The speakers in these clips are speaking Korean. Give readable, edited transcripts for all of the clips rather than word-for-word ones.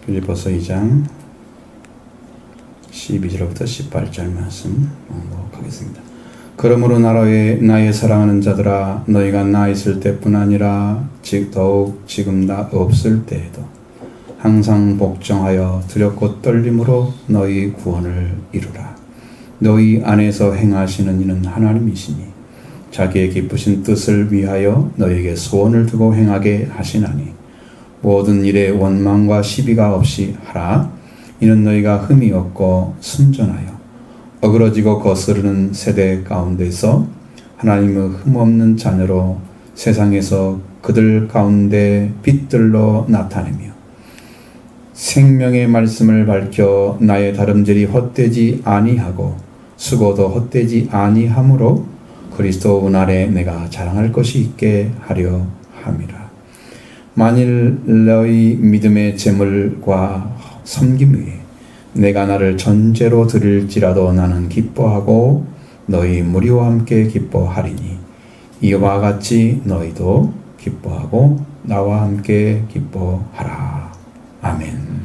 빌립보서 2장 12절부터 18절 말씀 하겠습니다. 그러므로 나의 사랑하는 자들아, 너희가 나 있을 때뿐 아니라 더욱 지금 나 없을 때에도 항상 복종하여 두렵고 떨림으로 너희 구원을 이루라. 너희 안에서 행하시는 이는 하나님이시니 자기의 기쁘신 뜻을 위하여 너희에게 소원을 두고 행하게 하시나니 모든 일에 원망과 시비가 없이 하라. 이는 너희가 흠이 없고 순전하여 어그러지고 거스르는 세대 가운데서 하나님의 흠없는 자녀로 세상에서 그들 가운데 빛들로 나타내며 생명의 말씀을 밝혀 나의 다름질이 헛되지 아니하고 수고도 헛되지 아니하므로 그리스도 은 아래 내가 자랑할 것이 있게 하려 함이라. 만일 너희 믿음의 재물과 섬김 위에 내가 나를 전제로 드릴지라도 나는 기뻐하고 너희 무리와 함께 기뻐하리니 이와 같이 너희도 기뻐하고 나와 함께 기뻐하라. 아멘.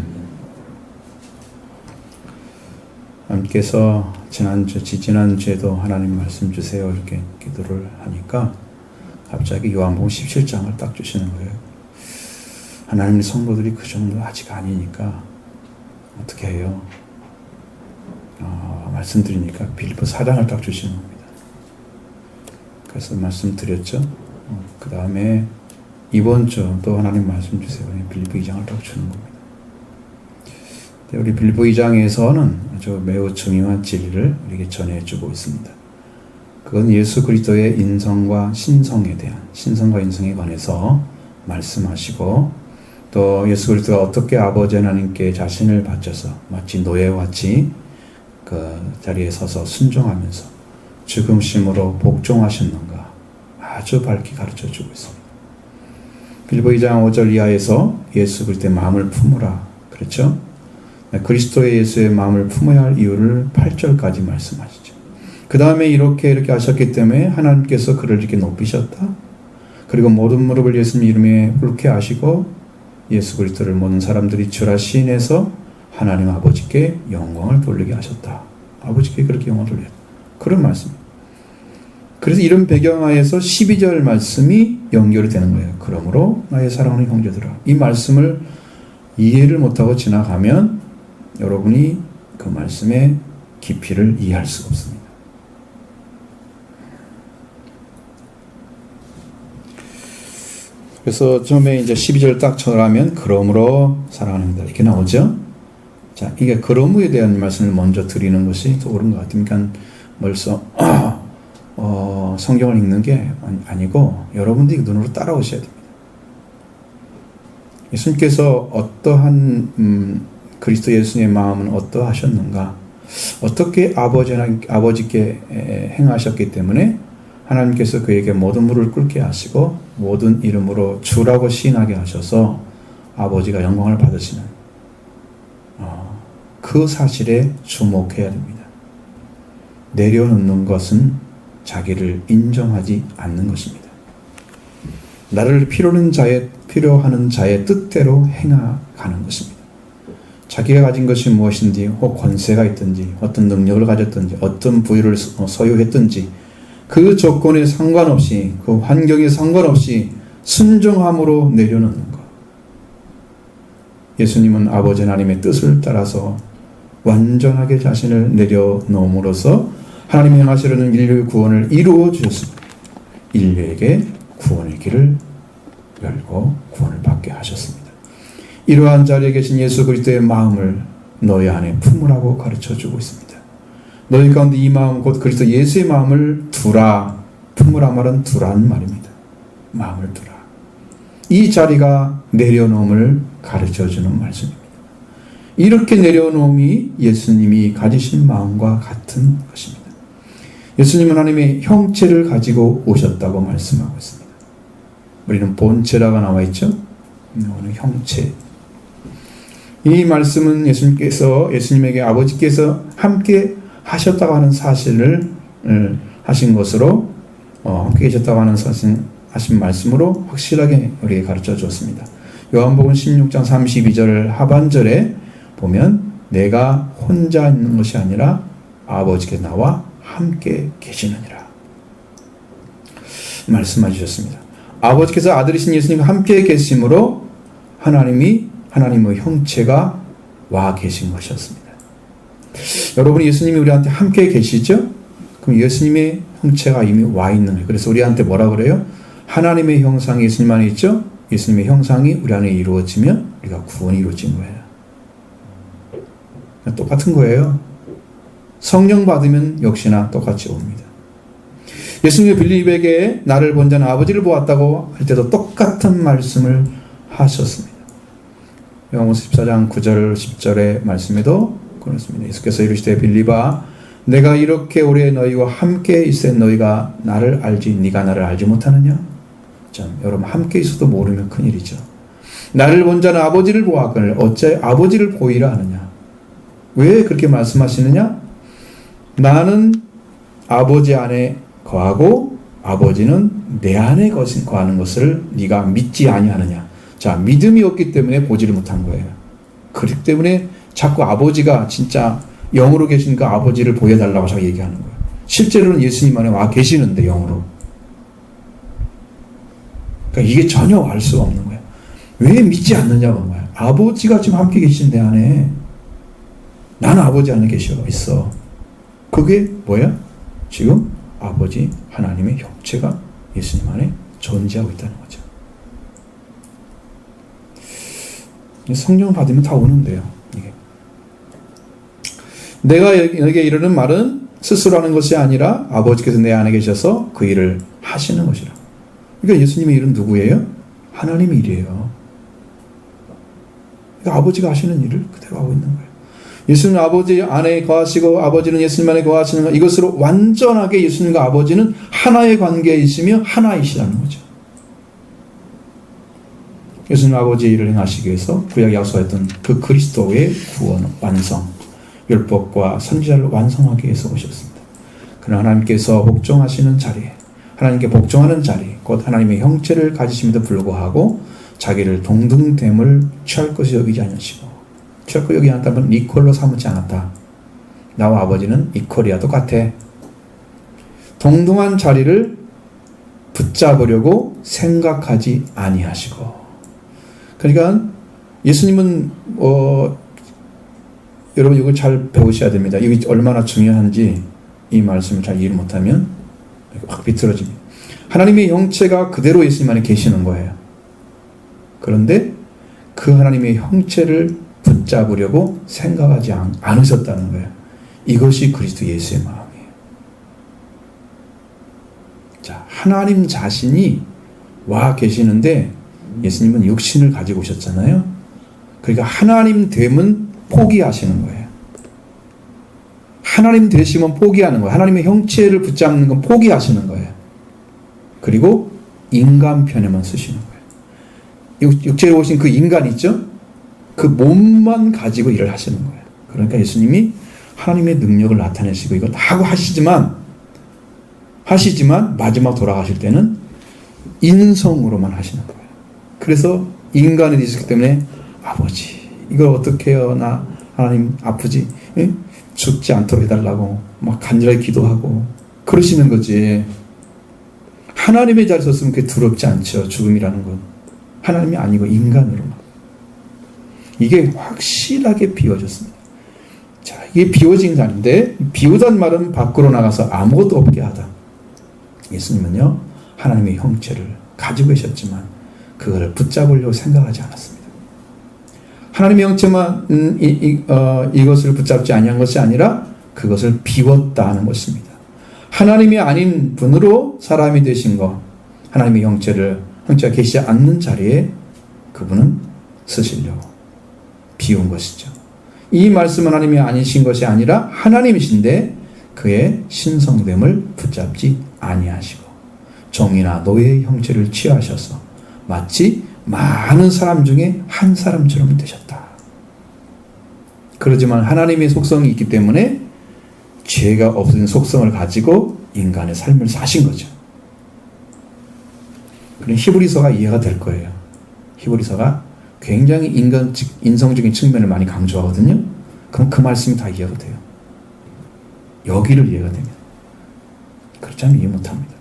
하나님께서 지지난주에도 하나님 말씀 주세요 이렇게 기도를 하니까 갑자기 요한복음 17장을 딱 주시는 거예요. 하나님의 성도들이 그 정도 아직 아니니까 어떻게 해요? 말씀드리니까 빌립보 4장을 딱 주시는 겁니다. 그래서 말씀드렸죠. 그 다음에 이번 주 또 하나님 말씀 주세요. 빌립보 2장을 딱 주는 겁니다. 우리 빌립보 2장에서는 아주 매우 중요한 진리를 우리에게 전해주고 있습니다. 그건 예수 그리스도의 인성과 신성에 대한, 신성과 인성에 관해서 말씀하시고 또 예수 그리스도가 어떻게 아버지 하나님께 자신을 바쳐서 마치 노예와 같이 그 자리에 서서 순종하면서 죽음심으로 복종하셨는가 아주 밝게 가르쳐주고 있습니다. 빌립보 2장 5절 이하에서 예수 그리스도의 마음을 품으라 그렇죠? 그리스도의 예수의 마음을 품어야 할 이유를 8절까지 말씀하시죠. 그 다음에 이렇게 하셨기 때문에 하나님께서 그를 이렇게 높이셨다. 그리고 모든 무릎을 예수님 이름에 꿇게 하시고 예수 그리스도를 모든 사람들이 주라 시인해서 하나님 아버지께 영광을 돌리게 하셨다. 아버지께 그렇게 영광을 돌렸다. 그런 말씀입니다. 그래서 이런 배경하에서 12절 말씀이 연결이 되는 거예요. 그러므로 나의 사랑하는 형제들아. 이 말씀을 이해를 못하고 지나가면 여러분이 그 말씀의 깊이를 이해할 수가 없습니다. 그래서 처음에 이제 12절 딱 쳐라면 그러므로 사랑하는 형제들아 이렇게 나오죠. 자, 이게 그러므에 대한 말씀을 먼저 드리는 것이 더 옳은 것 같아요. 그러니까 벌써 성경을 읽는 게 아니고 여러분들이 눈으로 따라오셔야 됩니다. 예수님께서 어떠한 그리스도 예수님의 마음은 어떠하셨는가? 어떻게 아버지께 행하셨기 때문에 하나님께서 그에게 모든 무릎을 꿇게 하시고 모든 이름으로 주라고 시인하게 하셔서 아버지가 영광을 받으시는 그 사실에 주목해야 됩니다. 내려놓는 것은 자기를 인정하지 않는 것입니다. 나를 필요하는 자의 뜻대로 행하가는 것입니다. 자기가 가진 것이 무엇인지 혹 권세가 있든지 어떤 능력을 가졌든지 어떤 부유를 소유했든지 그 조건에 상관없이 그 환경에 상관없이 순종함으로 내려놓는 것. 예수님은 아버지 하나님의 뜻을 따라서 완전하게 자신을 내려놓음으로써 하나님이 행하시려는 인류의 구원을 이루어 주셨습니다. 인류에게 구원의 길을 열고 구원을 받게 하셨습니다. 이러한 자리에 계신 예수 그리스도의 마음을 너희 안에 품으라고 가르쳐주고 있습니다. 너희 가운데 이 마음 곧 그리스도 예수의 마음을 두라. 품으라 말은 두라는 말입니다. 마음을 두라. 이 자리가 내려놓음을 가르쳐주는 말씀입니다. 이렇게 내려놓음이 예수님이 가지신 마음과 같은 것입니다. 예수님은 하나님의 형체를 가지고 오셨다고 말씀하고 있습니다. 우리는 본체라가 나와 있죠. 오늘 형체. 이 말씀은 예수님에게 아버지께서 함께 하셨다고 하는 사실을 하신 것으로 함께 계셨다고 하는 하신 말씀으로 확실하게 우리에게 가르쳐 주었습니다. 요한복음 16장 32절 하반절에 보면 내가 혼자 있는 것이 아니라 아버지께 나와 함께 계시느니라 말씀해 주셨습니다. 아버지께서 아들이신 예수님과 함께 계심으로 하나님의 형체가 와 계신 것이었습니다. 여러분, 예수님이 우리한테 함께 계시죠? 그럼 예수님의 형체가 이미 와 있는 거예요. 그래서 우리한테 뭐라 그래요? 하나님의 형상이 예수님 안에 있죠? 예수님의 형상이 우리 안에 이루어지면 우리가 구원이 이루어진 거예요. 똑같은 거예요. 성령 받으면 역시나 똑같이 옵니다. 예수님이 빌립에게 나를 본 자는 아버지를 보았다고 할 때도 똑같은 말씀을 하셨습니다. 요한복음 14장 9절 10절의 말씀에도 그렇습니다. 예수께서 이르시되 빌립아 내가 이렇게 오래 너희와 함께 있을 너희가 나를 알지 네가 나를 알지 못하느냐? 참, 여러분 함께 있어도 모르면 큰일이죠. 나를 본 자는 아버지를 보았거늘 어째 아버지를 보이라 하느냐? 왜 그렇게 말씀하시느냐? 나는 아버지 안에 거하고 아버지는 내 안에 거하는 것을 네가 믿지 아니하느냐? 자, 믿음이 없기 때문에 보지를 못한 거예요. 그렇기 때문에 자꾸 아버지가 진짜 영으로 계시니까 아버지를 보여달라고 자꾸 얘기하는 거예요. 실제로는 예수님 안에 와 계시는데 영으로. 그러니까 이게 전혀 알 수가 없는 거예요. 왜 믿지 않느냐고 하는 거예요. 아버지가 지금 함께 계신 내 안에 나는 아버지 안에 있어. 그게 뭐야? 지금 아버지 하나님의 형체가 예수님 안에 존재하고 있다는 거죠. 성령 받으면 다 오는데요. 이게. 내가 너에게 이르는 말은 스스로 하는 것이 아니라 아버지께서 내 안에 계셔서 그 일을 하시는 것이라. 그러니까 예수님의 일은 누구예요? 하나님의 일이에요. 그러니까 아버지가 하시는 일을 그대로 하고 있는 거예요. 예수님은 아버지 안에 거하시고 아버지는 예수님 안에 거하시는 것, 이것으로 완전하게 예수님과 아버지는 하나의 관계에 있으며 하나이시라는 거죠. 예수님 아버지의 일을 행하시기 위해서 구약에 약속했던 그 그리스도의 구원, 완성, 율법과 선지자를 완성하기 위해서 오셨습니다. 그러나 하나님께서 복종하시는 자리에, 하나님께 복종하는 자리, 곧 하나님의 형체를 가지심에도 불구하고 자기를 동등됨을 취할 것이 여기지 않으시고, 취할 것 여기지 않다면 이퀄로 삼지 않았다. 나와 아버지는 이퀄이야, 똑같아. 동등한 자리를 붙잡으려고 생각하지 아니하시고. 그러니까 예수님은 여러분 이걸 잘 배우셔야 됩니다. 이게 얼마나 중요한지 이 말씀을 잘 이해 못하면 확 비틀어집니다. 하나님의 형체가 그대로 예수님 안에 계시는 거예요. 그런데 그 하나님의 형체를 붙잡으려고 생각하지 않으셨다는 거예요. 이것이 그리스도 예수의 마음이에요. 자, 하나님 자신이 와 계시는데 예수님은 육신을 가지고 오셨잖아요. 그러니까 하나님 됨은 포기하시는 거예요. 하나님 되시면 포기하는 거예요. 하나님의 형체를 붙잡는 건 포기하시는 거예요. 그리고 인간 편에만 쓰시는 거예요. 육체로 오신 그 인간 있죠? 그 몸만 가지고 일을 하시는 거예요. 그러니까 예수님이 하나님의 능력을 나타내시고 이거 하고 하시지만 마지막 돌아가실 때는 인성으로만 하시는 거예요. 그래서 인간이 되셨기 때문에 아버지 이걸 어떻게 해요? 나 하나님 아프지? 예? 죽지 않도록 해달라고 막 간절하게 기도하고 그러시는 거지. 하나님의 자리에 섰으면 그게 두렵지 않죠. 죽음이라는 건. 하나님이 아니고 인간으로만. 이게 확실하게 비워졌습니다. 자, 이게 비워진 자리인데 비우단 말은 밖으로 나가서 아무것도 없게 하다. 예수님은요 하나님의 형체를 가지고 계셨지만 그거를 붙잡으려고 생각하지 않았습니다. 하나님의 형체만 이것을 붙잡지 아니한 것이 아니라 그것을 비웠다 하는 것입니다. 하나님이 아닌 분으로 사람이 되신 것, 하나님의 형체가 계시지 않는 자리에 그분은 쓰시려고 비운 것이죠. 이 말씀은 하나님이 아니신 것이 아니라 하나님이신데 그의 신성됨을 붙잡지 아니하시고 종이나 노예의 형체를 취하셔서 마치 많은 사람 중에 한 사람처럼 되셨다. 그러지만 하나님의 속성이 있기 때문에 죄가 없어진 속성을 가지고 인간의 삶을 사신 거죠. 그럼 히브리서가 이해가 될 거예요. 히브리서가 굉장히 인성적인 측면을 많이 강조하거든요. 그럼 그 말씀이 다 이해가 돼요. 여기를 이해가 됩니다. 그렇지 않으면 이해 못합니다.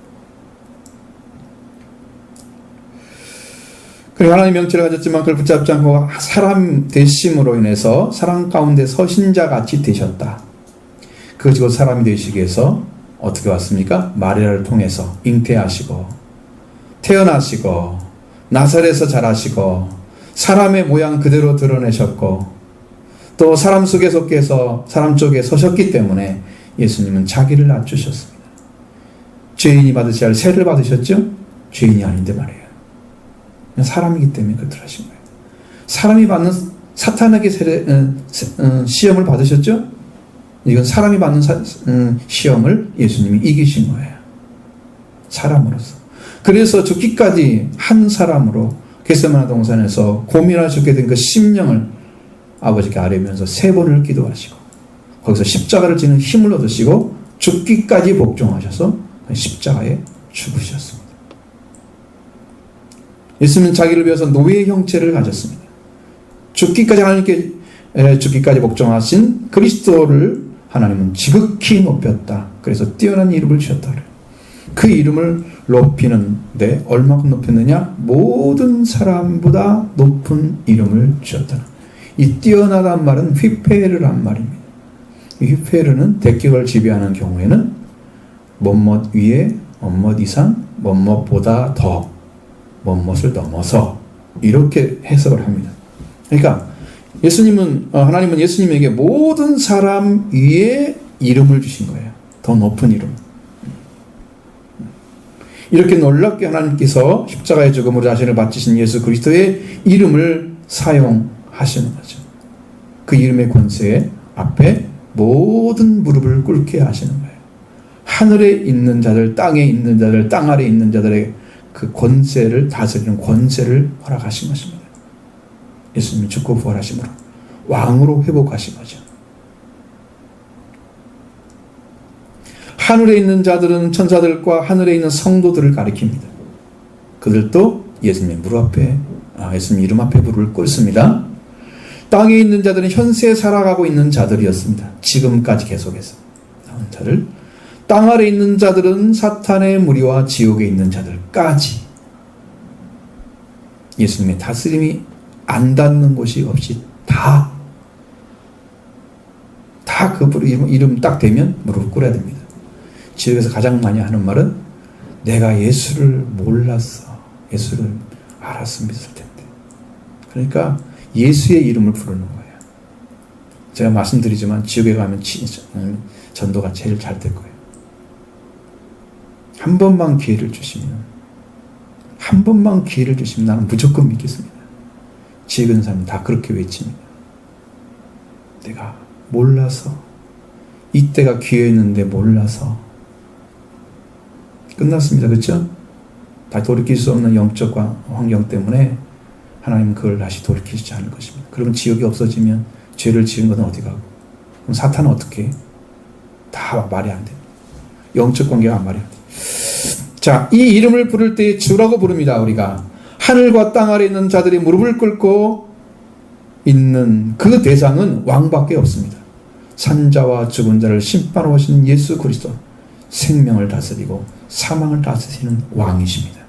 그리고 하나님 명체를 가졌지만 그걸 붙잡지 않고 사람 되심으로 인해서 사람 가운데 서신자같이 되셨다. 그것이 곧 사람이 되시기 위해서 어떻게 왔습니까? 마리아를 통해서 잉태하시고 태어나시고 나사렛에서 자라시고 사람의 모양 그대로 드러내셨고 또 사람 속에 속해서 사람 쪽에 서셨기 때문에 예수님은 자기를 낮추셨습니다. 죄인이 받으셔야 할 세를 받으셨죠? 죄인이 아닌데 말이에요. 사람이기 때문에 그렇게 하신 거예요. 사람이 받는 사탄에게 시험을 받으셨죠? 이건 사람이 받는 시험을 예수님이 이기신 거예요. 사람으로서. 그래서 죽기까지 한 사람으로 겟세마네 동산에서 고민하셨게 된 그 심령을 아버지께 아뢰면서 3번을 기도하시고 거기서 십자가를 지는 힘을 얻으시고 죽기까지 복종하셔서 십자가에 죽으셨습니다. 예수님은 자기를 위해서 노예의 형체를 가졌습니다. 죽기까지 하나님께 죽기까지 복종하신 그리스도를 하나님은 지극히 높였다. 그래서 뛰어난 이름을 주셨다. 그 이름을 높이는데 얼마큼 높였느냐? 모든 사람보다 높은 이름을 주셨다. 이 뛰어나다는 말은 휘페르란 말입니다. 이 휘페르는 대격을 지배하는 경우에는 뭐뭇 위에, 뭐뭇 이상, 뭐뭇보다 더, 뭐뭇을 넘어서 이렇게 해석을 합니다. 그러니까 하나님은 예수님에게 모든 사람 위에 이름을 주신 거예요. 더 높은 이름. 이렇게 놀랍게 하나님께서 십자가의 죽음으로 자신을 바치신 예수 그리스도의 이름을 사용하시는 거죠. 그 이름의 권세 앞에 모든 무릎을 꿇게 하시는 거예요. 하늘에 있는 자들, 땅에 있는 자들, 땅 아래에 있는 자들의 그 권세를 다스리는 권세를 허락하신 것입니다. 예수님이 죽고 부활하심으로 왕으로 회복하신 거죠. 하늘에 있는 자들은 천사들과 하늘에 있는 성도들을 가리킵니다. 그들도 예수님 예수님 이름 앞에 무릎을 꿇습니다. 땅에 있는 자들은 현세에 살아가고 있는 자들이었습니다. 지금까지 계속해서 나온 자들. 땅 아래 있는 자들은 사탄의 무리와 지옥에 있는 자들까지 예수님의 다스림이 안 닿는 곳이 없이 다 그 이름 딱 되면 무릎을 꿇어야 됩니다. 지역에서 가장 많이 하는 말은 내가 예수를 몰랐어. 예수를 알았으면 믿을 텐데. 그러니까 예수의 이름을 부르는 거예요. 제가 말씀드리지만 지역에 가면 전도가 제일 잘 될 거예요. 한 번만 기회를 주시면 나는 무조건 믿겠습니다. 지역에 있는 사람은 다 그렇게 외칩니다. 내가 몰라서 이때가 기회였는데 몰라서 끝났습니다. 그렇죠? 다 돌이킬 수 없는 영적 환경 때문에 하나님은 그걸 다시 돌이키지 않을 것입니다. 그러면 지옥이 없어지면 죄를 지은 건 어디 가고 그럼 사탄은 어떻게 해? 다 말이 안 돼. 영적 관계가 말이 안 돼. 자, 이 이름을 부를 때 주라고 부릅니다. 우리가 하늘과 땅 아래 있는 자들이 무릎을 꿇고 있는 그 대상은 왕밖에 없습니다. 산자와 죽은 자를 심판하러 오신 예수 그리스도, 생명을 다스리고 사망을 다스리는 왕이십니다.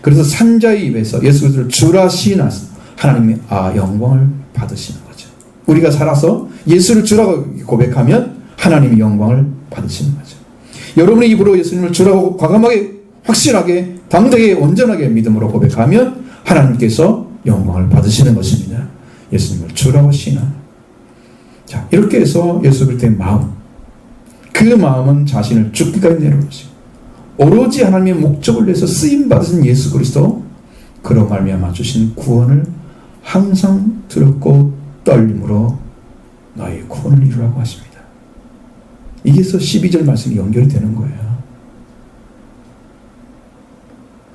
그래서 산자의 입에서 예수 그리스도를 주라 시인하신 하나님이 영광을 받으시는 거죠. 우리가 살아서 예수를 주라고 고백하면 하나님이 영광을 받으시는 거죠. 여러분의 입으로 예수님을 주라고 과감하게 확실하게 당대하게 온전하게 믿음으로 고백하면 하나님께서 영광을 받으시는 것입니다. 예수님을 주라고 시인하는. 자, 이렇게 해서 예수 그리스도의 마음, 그 마음은 자신을 죽기까지 내려놓으시고 오로지 하나님의 목적을 위해서 쓰임 받으신 예수 그리스도, 그로 말미암아 주신 구원을 항상 두렵고 떨림으로 너희 구원을 이루라고 하십니다. 이게서 12절 말씀이 연결이 되는 거예요.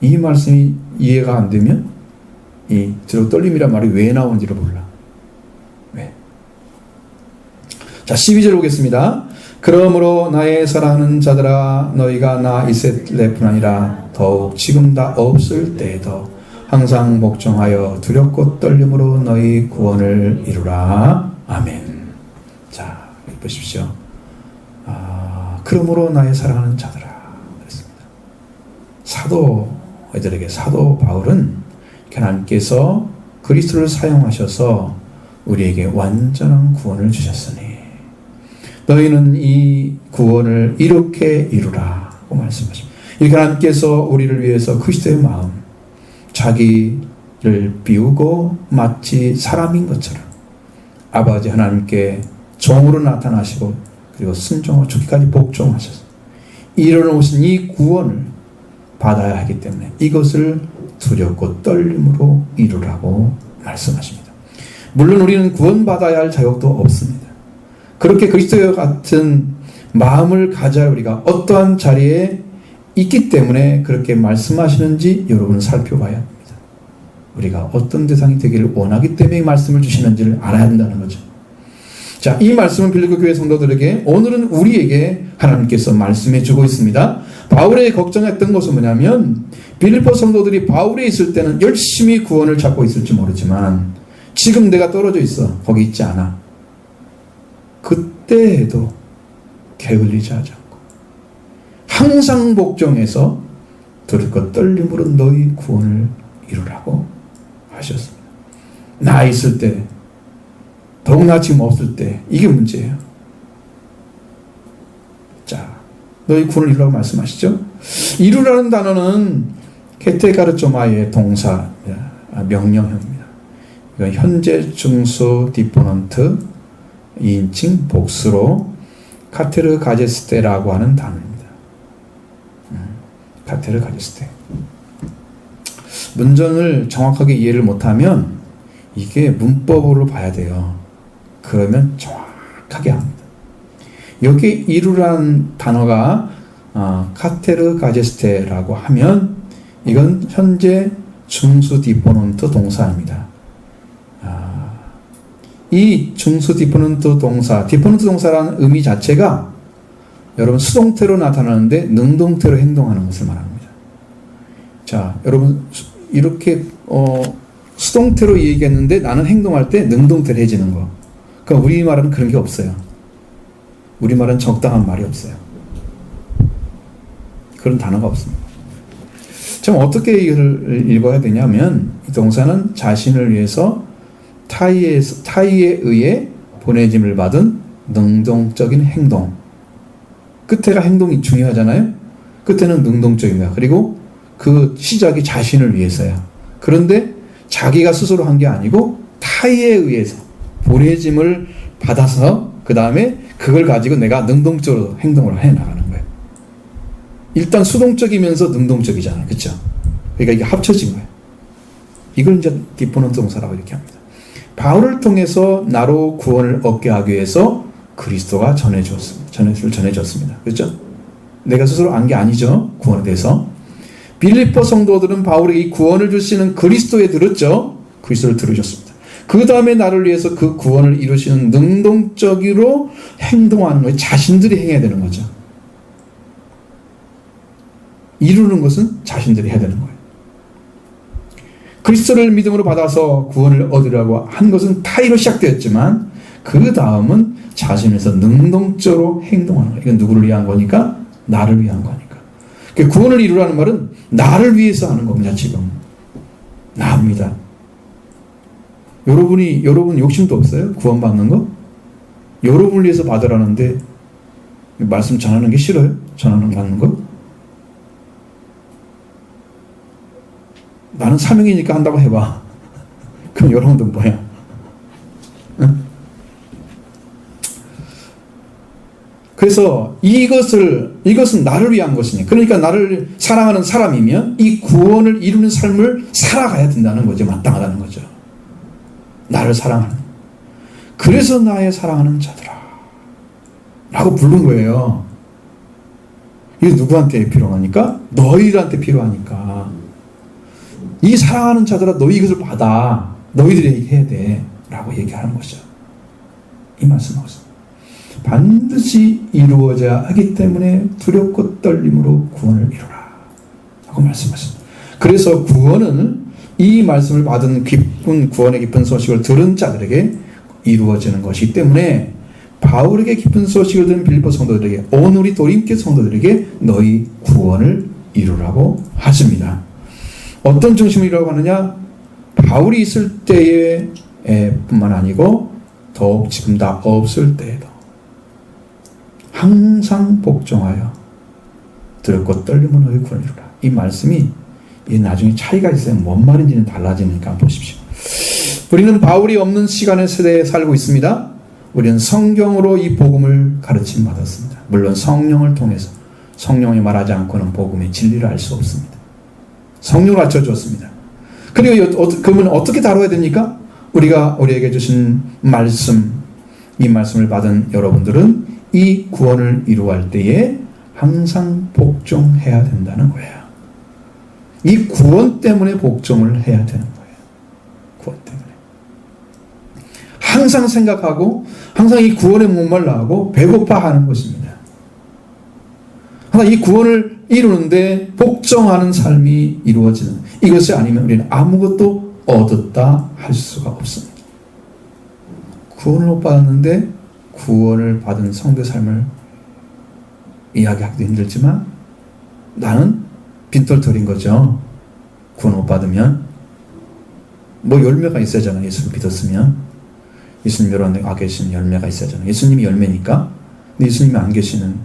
이 말씀이 이해가 안 되면 이 두렵고 떨림이란 말이 왜 나온지를 몰라. 왜? 자, 12절 보겠습니다. 그러므로 나의 사랑하는 자들아, 너희가 나 이세레뿐 아니라 더욱 지금 다 없을 때에도 항상 복종하여 두렵고 떨림으로 너희 구원을 이루라. 아멘. 자, 보십시오. 그러므로 나의 사랑하는 자들아. 그랬습니다. 사도들에게 사도 바울은 하나님께서 그리스도를 사용하셔서 우리에게 완전한 구원을 주셨으니 너희는 이 구원을 이렇게 이루라고 말씀하십니다. 이 하나님께서 우리를 위해서 그리스도의 마음, 자기를 비우고 마치 사람인 것처럼 아버지 하나님께 종으로 나타나시고 그리고 순종하고 죽기까지 복종하셔서 이뤄놓으신 이 구원을 받아야 하기 때문에 이것을 두렵고 떨림으로 이루라고 말씀하십니다. 물론 우리는 구원받아야 할 자격도 없습니다. 그렇게 그리스도와 같은 마음을 가져야 우리가 어떠한 자리에 있기 때문에 그렇게 말씀하시는지 여러분은 살펴봐야 합니다. 우리가 어떤 대상이 되기를 원하기 때문에 이 말씀을 주시는지를 알아야 한다는 거죠. 자, 이 말씀은 빌립보 교회 성도들에게 오늘은 우리에게 하나님께서 말씀해 주고 있습니다. 바울의 걱정했던 것은 뭐냐면 빌립보 성도들이 바울에 있을 때는 열심히 구원을 찾고 있을지 모르지만 지금 내가 떨어져 있어. 거기 있지 않아. 그때에도 게을리지 하지 않고 항상 복종해서 두렵고 떨림으로 너희 구원을 이루라고 하셨습니다. 나 있을 때 더욱 나 지금 없을 때 이게 문제예요. 자, 너희 구원을 이루라고 말씀하시죠. 이루라는 단어는 케테가르조마의 동사 명령형입니다. 이건 현재 중수 디포넌트 2인칭 복수로 카테르 가제스테라고 하는 단어입니다. 카테르 가제스테. 문전을 정확하게 이해를 못하면 이게 문법으로 봐야 돼요. 그러면 정확하게 합니다. 여기 이루란 단어가 카테르 가제스테라고 하면 이건 현재 중수 디포넌트 동사입니다. 이 중수 디포넌트 동사라는 의미 자체가 여러분 수동태로 나타나는데 능동태로 행동하는 것을 말합니다. 자, 여러분 이렇게 수동태로 얘기했는데 나는 행동할 때 능동태로 해지는 거. 그러니까 우리말은 그런 게 없어요. 우리말은 적당한 말이 없어요. 그런 단어가 없습니다. 좀 어떻게 이걸 읽어야 되냐면 이 동사는 자신을 위해서 타의에 의해 보내짐을 받은 능동적인 행동. 끝에가 행동이 중요하잖아요. 끝에는 능동적입니다. 그리고 그 시작이 자신을 위해서야. 그런데 자기가 스스로 한 게 아니고 타의에 의해서 보내짐을 받아서 그 다음에 그걸 가지고 내가 능동적으로 행동을 해나가는 거예요. 일단 수동적이면서 능동적이잖아요. 그렇죠? 그러니까 이게 합쳐진 거예요. 이걸 이제 디포넌트 동사라고 이렇게 합니다. 바울을 통해서 나로 구원을 얻게 하기 위해서 그리스도가 전해줬습니다. 그렇죠? 내가 스스로 안 게 아니죠. 구원에 대해서. 빌립보 성도들은 바울에게 이 구원을 주시는 그리스도에 들었죠. 그리스도를 들으셨습니다. 그 다음에 나를 위해서 그 구원을 이루시는 능동적으로 행동하는 거예요. 자신들이 행해야 되는 거죠. 이루는 것은 자신들이 해야 되는 거예요. 그리스도를 믿음으로 받아서 구원을 얻으려고 한 것은 타의로 시작되었지만 그 다음은 자신에서 능동적으로 행동하는 거예요. 이건 누구를 위한 거니까? 나를 위한 거니까. 구원을 이루라는 말은 나를 위해서 하는 겁니다. 지금 나입니다. 여러분 욕심도 없어요? 구원받는 거? 여러분을 위해서 받으라는데 말씀 전하는 게 싫어요? 전하는 받는 거? 나는 사명이니까 한다고 해봐. 그럼 여러분도 뭐야? 응? 그래서 이것은 나를 위한 것이니, 그러니까 나를 사랑하는 사람이면 이 구원을 이루는 삶을 살아가야 된다는 거죠. 마땅하다는 거죠. 나를 사랑하는. 그래서 나의 사랑하는 자들아 라고 부른 거예요. 이게 누구한테 필요하니까? 너희들한테 필요하니까. 이 사랑하는 자들아 너희 이것을 받아. 너희들이 해야 돼 라고 얘기하는 것이죠. 이 말씀하고 있습니다. 반드시 이루어져야 하기 때문에 두렵고 떨림으로 구원을 이루라 라고 말씀하십니다. 그래서 구원은 이 말씀을 받은 기쁜 구원의 기쁜 소식을 들은 자들에게 이루어지는 것이기 때문에 바울에게 기쁜 소식을 들은 빌립보 성도들에게 오늘 우리 도림교 성도들에게 너희 구원을 이루라고 하십니다. 어떤 중심을 이루라고 하느냐? 바울이 있을 때에 뿐만 아니고 더욱 지금 다 없을 때에도 항상 복종하여 들었고 떨림은 너희 구원을 이루라. 이 말씀이 나중에 차이가 있어요. 뭔 말인지는 달라지니까 보십시오. 우리는 바울이 없는 시간의 세대에 살고 있습니다. 우리는 성경으로 이 복음을 가르침 받았습니다. 물론 성령을 통해서 성령이 말하지 않고는 복음의 진리를 알 수 없습니다. 성령을 가르쳐 주었습니다. 그리고 그러면 어떻게 다뤄야 됩니까? 우리에게 주신 말씀, 이 말씀을 받은 여러분들은 이 구원을 이루어갈 때에 항상 복종해야 된다는 거예요. 이 구원 때문에 복종을 해야 되는 거예요. 구원 때문에. 항상 생각하고 항상 이 구원에 목말라하고 배고파하는 것입니다. 항상 이 구원을 이루는데 복종하는 삶이 이루어지는 이것이 아니면 우리는 아무것도 얻었다 할 수가 없습니다. 구원을 못 받았는데 구원을 받은 성도의 삶을 이야기하기도 힘들지만 나는 빈털털인 거죠. 구원 못 받으면 뭐 열매가 있어야잖아요. 예수를 믿었으면 예수님 여러분 와 계신 열매가 있어야잖아요. 예수님이 열매니까. 근데 예수님이 안 계시는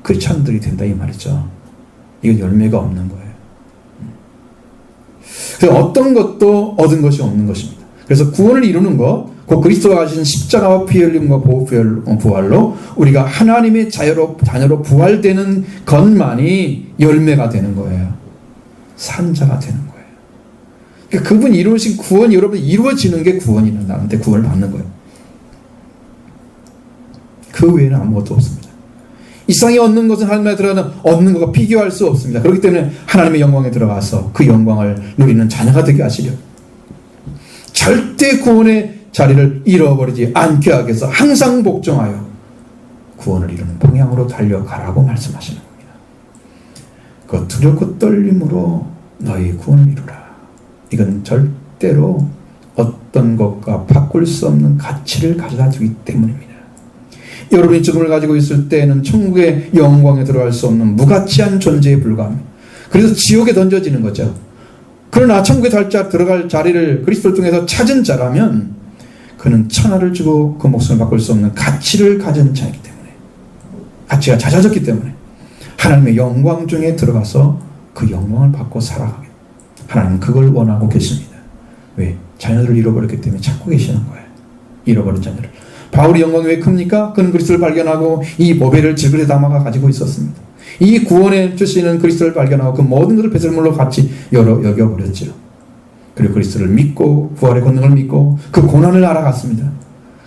크리스찬들이 된다 이 말이죠. 이건 열매가 없는 거예요. 그래서 어떤 것도 얻은 것이 없는 것입니다. 그래서 구원을 이루는 것, 그 그리스도가 가신 십자가와 피 흘림과 부활로 우리가 하나님의 자녀로 부활되는 것만이 열매가 되는 거예요. 산자가 되는 거예요. 그러니까 그분 이루신 구원이 여러분 이루어지는 게 구원이라는 나한테 구원을 받는 거예요. 그 외에는 아무것도 없습니다. 이 세상에 얻는 것은 하나님에 들어가는 얻는 것과 비교할 수 없습니다. 그렇기 때문에 하나님의 영광에 들어가서 그 영광을 누리는 자녀가 되게 하시려 절대 구원의 자리를 잃어버리지 않게 하기 위해서 항상 복종하여 구원을 이루는 방향으로 달려가라고 말씀하시는 겁니다. 그 두렵고 떨림으로 너희 구원을 이루라. 이건 절대로 어떤 것과 바꿀 수 없는 가치를 가져다 주기 때문입니다. 여러분이 죽음을 가지고 있을 때는 천국의 영광에 들어갈 수 없는 무가치한 존재에 불과합니다. 그래서 지옥에 던져지는 거죠. 그러나 천국에 들어갈 자리를 그리스도를 통해서 찾은 자라면 그는 천하를 주고 그 목숨을 바꿀 수 없는 가치를 가진 자이기 때문에 가치가 잦아졌기 때문에 하나님의 영광 중에 들어가서 그 영광을 받고 살아가게 하나님은 그걸 원하고 계십니다. 왜? 자녀들을 잃어버렸기 때문에 찾고 계시는 거예요. 잃어버린 자녀를. 바울이 영광이 왜 큽니까? 그는 그리스도를 발견하고 이 보배를 질그릇에 담아가 가지고 있었습니다. 이 구원에 주시는 그리스도를 발견하고 그 모든 것을 배설물로 같이 여겨버렸죠. 그리고 그리스도를 믿고 부활의 권능을 믿고 그 고난을 알아갔습니다.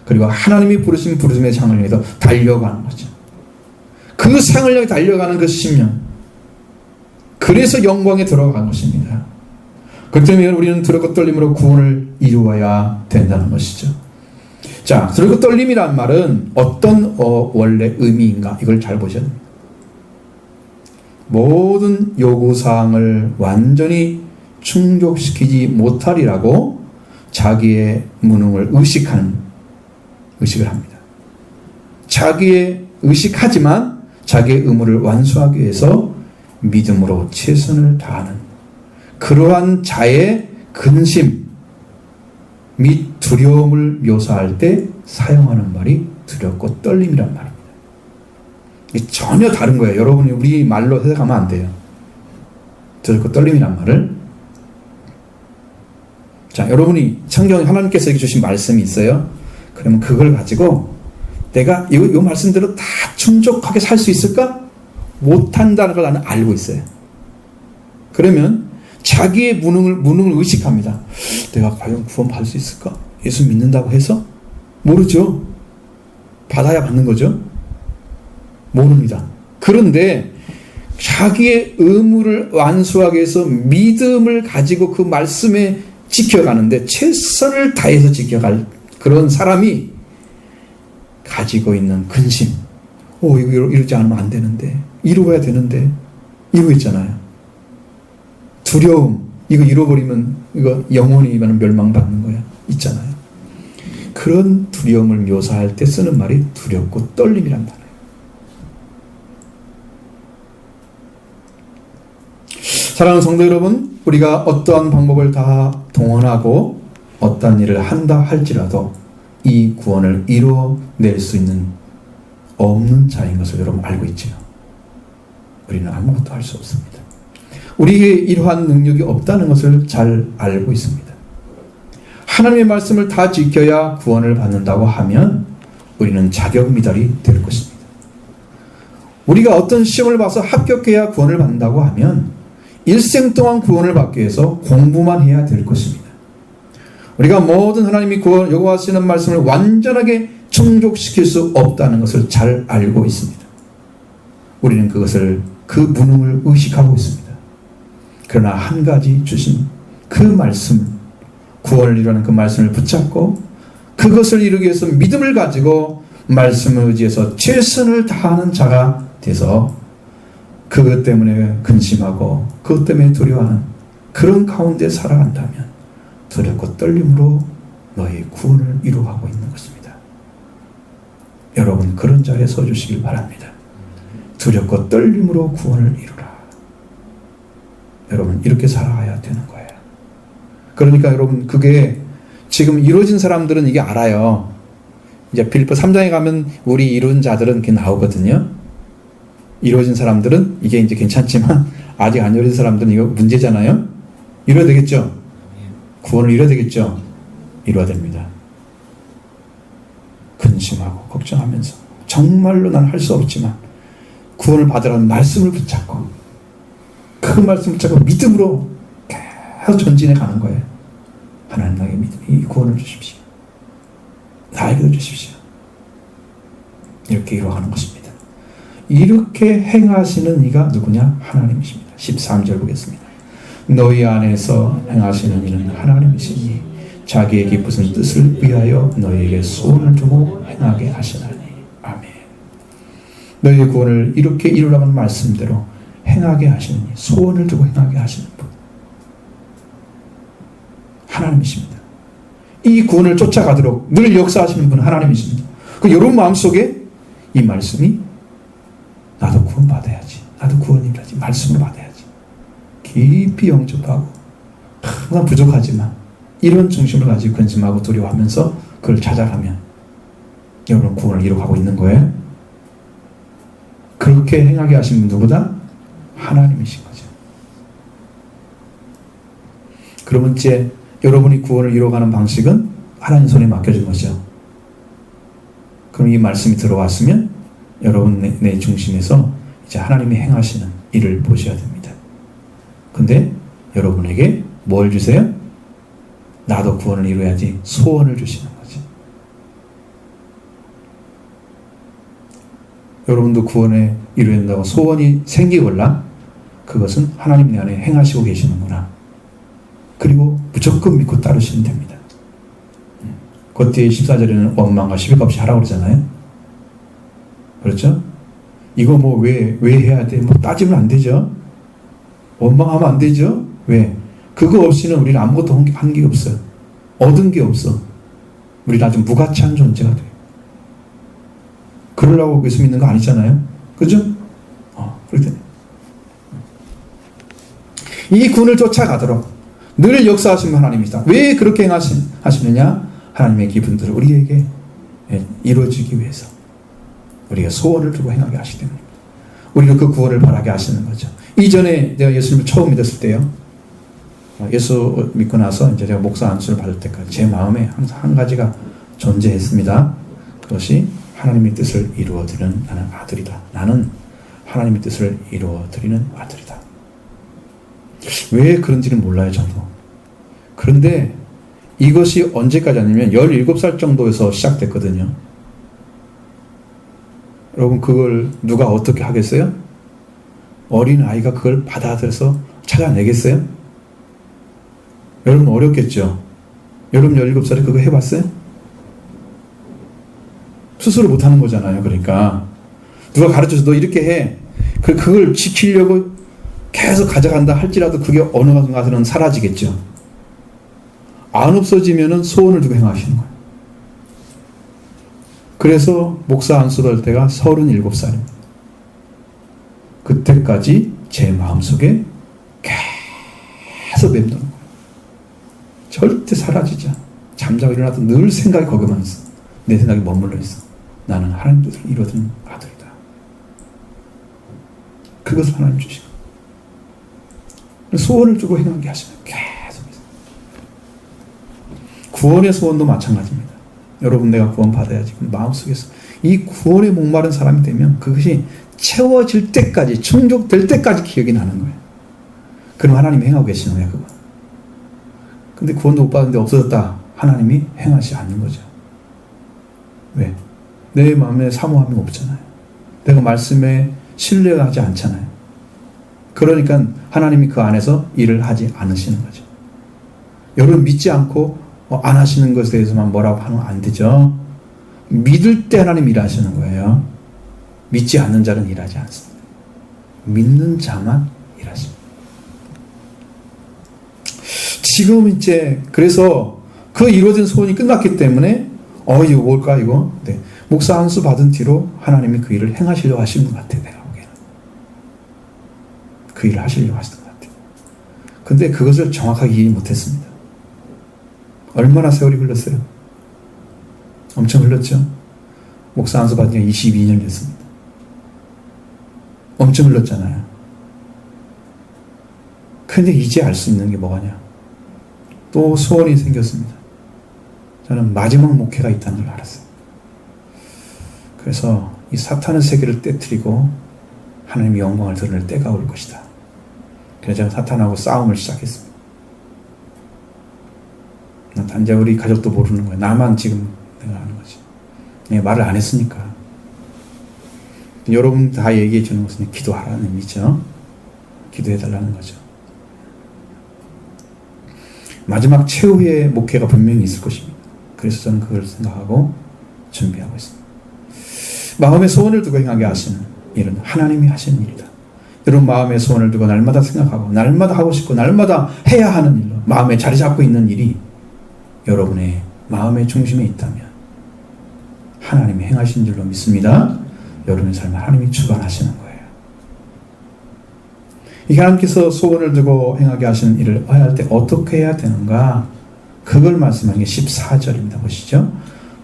그리고 하나님이 부르신 부르심의 상을 위해서 달려가는 거죠. 그 상을 향해 달려가는 그 심령, 그래서 영광에 들어간 것입니다. 그렇기 때문에 우리는 두렵고 떨림으로 구원을 이루어야 된다는 것이죠. 자, 두렵고 떨림이란 말은 어떤 원래 의미인가 이걸 잘 보셔야 됩니다. 모든 요구사항을 완전히 충족시키지 못하리라고 자기의 무능을 의식을 합니다. 자기의 의식하지만 자기의 의무를 완수하기 위해서 믿음으로 최선을 다하는 그러한 자의 근심 및 두려움을 묘사할 때 사용하는 말이 두렵고 떨림이란 말입니다. 이게 전혀 다른 거예요. 여러분이 우리 말로 해석하면 안 돼요. 두렵고 떨림이란 말을. 자, 여러분이 성경에 하나님께서 주신 말씀이 있어요. 그러면 그걸 가지고 내가 이 말씀대로 다 충족하게 살 수 있을까? 못한다는 걸 나는 알고 있어요. 그러면 자기의 무능을 의식합니다. 내가 과연 구원 받을 수 있을까? 예수 믿는다고 해서? 모르죠. 받아야 받는 거죠. 모릅니다. 그런데 자기의 의무를 완수하기 위해서 믿음을 가지고 그 말씀에 지켜가는데 최선을 다해서 지켜갈 그런 사람이 가지고 있는 근심, 이거 이루지 않으면 안 되는데, 이루어야 되는데, 이러고 있잖아요. 두려움, 이거 잃어버리면 이거 영원히 멸망받는 거야. 있잖아요. 그런 두려움을 묘사할 때 쓰는 말이 두렵고 떨림이란 단어예요. 사랑하는 성도 여러분, 우리가 어떠한 방법을 다 동원하고 어떠한 일을 한다 할지라도 이 구원을 이뤄낼 수 있는 없는 자인 것을 여러분 알고 있지요. 우리는 아무것도 할 수 없습니다. 우리에게 이러한 능력이 없다는 것을 잘 알고 있습니다. 하나님의 말씀을 다 지켜야 구원을 받는다고 하면 우리는 자격 미달이 될 것입니다. 우리가 어떤 시험을 봐서 합격해야 구원을 받는다고 하면 일생 동안 구원을 받기 위해서 공부만 해야 될 것입니다. 우리가 모든 하나님이 요구하시는 말씀을 완전하게 충족시킬 수 없다는 것을 잘 알고 있습니다. 우리는 그 무능을 의식하고 있습니다. 그러나 한 가지 주신 그 말씀, 구원을 이루는 그 말씀을 붙잡고 그것을 이루기 위해서 믿음을 가지고 말씀을 의지해서 최선을 다하는 자가 돼서 그것 때문에 근심하고 그것 때문에 두려워하는 그런 가운데 살아간다면 두렵고 떨림으로 너의 구원을 이루어가고 있는 것입니다. 여러분 그런 자리에 서주시길 바랍니다. 두렵고 떨림으로 구원을 이루라. 여러분 이렇게 살아가야 되는 거예요. 그러니까 여러분 그게 지금 이루어진 사람들은 이게 알아요. 이제 빌립보 3장에 가면 우리 이룬 자들은 이렇게 나오거든요. 이루어진 사람들은 이게 이제 괜찮지만 아직 안 이루어진 사람들은 이거 문제잖아요. 이루어야 되겠죠. 구원을 이뤄야 되겠죠. 이루어야 됩니다. 근심하고 걱정하면서 정말로 난 할 수 없지만 구원을 받으라는 말씀을 붙잡고 그 말씀을 붙잡고 믿음으로 계속 전진해 가는 거예요. 하나님 나에게 이 구원을 주십시오. 나에게도 주십시오. 이렇게 이루어가는 것입니다. 이렇게 행하시는 이가 누구냐? 하나님이십니다. 13절 보겠습니다. 너희 안에서 행하시는 이는 하나님이시니 자기의 기쁘신 뜻을 위하여 너희에게 소원을 두고 행하게 하시나니. 아멘. 너희의 구원을 이렇게 이루라는 말씀대로 행하게 하시니 소원을 두고 행하게 하시는 분 하나님이십니다. 이 구원을 쫓아가도록 늘 역사하시는 분은 하나님이십니다. 그 여러분 마음속에 이 말씀이 나도 구원 받아야지, 나도 구원 이루어야지, 말씀을 받아야지 깊이 영접하고 항상 부족하지만 이런 중심을 가지고 근심하고 두려워하면서 그걸 찾아가면 여러분 구원을 이루어가고 있는 거예요. 그렇게 행하게 하신 분 누구다? 하나님이신 거죠. 그러면 이제 여러분이 구원을 이루어가는 방식은 하나님 손에 맡겨준 거죠. 그럼 이 말씀이 들어왔으면 여러분 내 중심에서 이제 하나님이 행하시는 일을 보셔야 됩니다. 근데 여러분에게 뭘 주세요? 나도 구원을 이루어야지 소원을 주시는 거지. 여러분도 구원을 이루어야 된다고 소원이 생기걸라 그것은 하나님 내 안에 행하시고 계시는구나. 그리고 무조건 믿고 따르시면 됩니다. 그 뒤에 14절에는 원망과 시비가 없이 하라고 그러잖아요. 그렇죠? 이거 뭐 왜 해야 돼? 뭐 따지면 안 되죠. 원망하면 안 되죠. 왜? 그거 없이는 우리는 아무것도 한 게 없어요. 얻은 게 없어. 우리는 아주 무가치한 존재가 돼요. 그러려고 예수 믿는 거 아니잖아요. 그죠? 그렇게 이 군을 쫓아가도록 늘 역사하신 하나님이시다. 왜 그렇게 하시느냐? 하나님의 기분들을 우리에게 이루어지기 위해서 우리가 소원을 두고 행하게 하시기 때문입니다. 우리는 그 구원을 바라게 하시는 거죠. 이전에 내가 예수님을 처음 믿었을 때요. 예수 믿고 나서 이제 제가 목사 안수를 받을 때까지 제 마음에 항상 한 가지가 존재했습니다. 그것이 하나님의 뜻을 이루어드리는 나는 아들이다. 나는 하나님의 뜻을 이루어드리는 아들이다. 왜 그런지는 몰라요, 저도. 그런데 이것이 언제까지 아니면 17살 정도에서 시작됐거든요. 여러분 그걸 누가 어떻게 하겠어요? 어린 아이가 그걸 받아들여서 찾아내겠어요? 여러분 어렵겠죠? 여러분 17살에 그거 해봤어요? 스스로 못하는 거잖아요. 그러니까 누가 가르쳐서 너 이렇게 해. 그걸 지키려고 계속 가져간다 할지라도 그게 어느 순간에는 사라지겠죠. 안 없어지면은 소원을 두고 행하시는 거예요. 그래서 목사 안수될 때가 37살입니다. 그때까지 제 마음속에 계속 맴도는 거예요. 절대 사라지지 않아. 잠자고 일어나도 늘 생각이 거기만 있어. 내 생각이 머물러 있어. 나는 하나님 뜻을 이루어진 아들이다. 그것을 하나님 주시고 소원을 주고 행하게 하시면 계속 있어요. 구원의 소원도 마찬가지입니다. 여러분, 내가 구원 받아야지. 마음속에서 이 구원에 목마른 사람이 되면 그것이 채워질 때까지, 충족될 때까지 기억이 나는 거예요. 그럼 하나님이 행하고 계시는 거예요, 그거. 근데 구원도 못 받았는데 없어졌다. 하나님이 행하지 않는 거죠. 왜? 내 마음에 사모함이 없잖아요. 내가 말씀에 신뢰하지 않잖아요. 그러니까 하나님이 그 안에서 일을 하지 않으시는 거죠. 여러분, 믿지 않고 안 하시는 것에 대해서만 뭐라고 하면 안 되죠. 믿을 때 하나님 일하시는 거예요. 믿지 않는 자는 일하지 않습니다. 믿는 자만 일하십니다. 지금 이제 그래서 그 이루어진 소원이 끝났기 때문에 이거 뭘까 이거? 네. 목사 안수 받은 뒤로 하나님이 그 일을 행하시려고 하시는 것 같아요. 내가 보기에는. 그 일을 하시려고 하시는 것 같아요. 근데 그것을 정확하게 이해 못했습니다. 얼마나 세월이 흘렀어요? 엄청 흘렀죠? 목사 안수 받은 지 22년 됐습니다. 엄청 흘렀잖아요. 근데 이제 알 수 있는 게 뭐가냐? 또 소원이 생겼습니다. 저는 마지막 목회가 있다는 걸 알았어요. 그래서 이 사탄의 세계를 깨트리고 하나님의 영광을 드러낼 때가 올 것이다. 그래서 제가 사탄하고 싸움을 시작했습니다. 단지 우리 가족도 모르는 거예요. 나만 지금 내가 아는 거지. 말을 안 했으니까. 여러분 다 얘기해 주는 것은 기도하라는 의미죠. 기도해 달라는 거죠. 마지막 최후의 목회가 분명히 있을 것입니다. 그래서 저는 그걸 생각하고 준비하고 있습니다. 마음의 소원을 두고 행하게 하시는 일은 하나님이 하시는 일이다. 여러분, 마음의 소원을 두고 날마다 생각하고 날마다 하고 싶고 날마다 해야 하는 일로 마음에 자리 잡고 있는 일이 여러분의 마음의 중심에 있다면 하나님이 행하신 줄로 믿습니다. 여러분의 삶을 하나님이 주관하시는 거예요. 이 하나님께서 소원을 두고 행하게 하시는 일을 할 때 어떻게 해야 되는가? 그걸 말씀하는 게 14절입니다. 보시죠.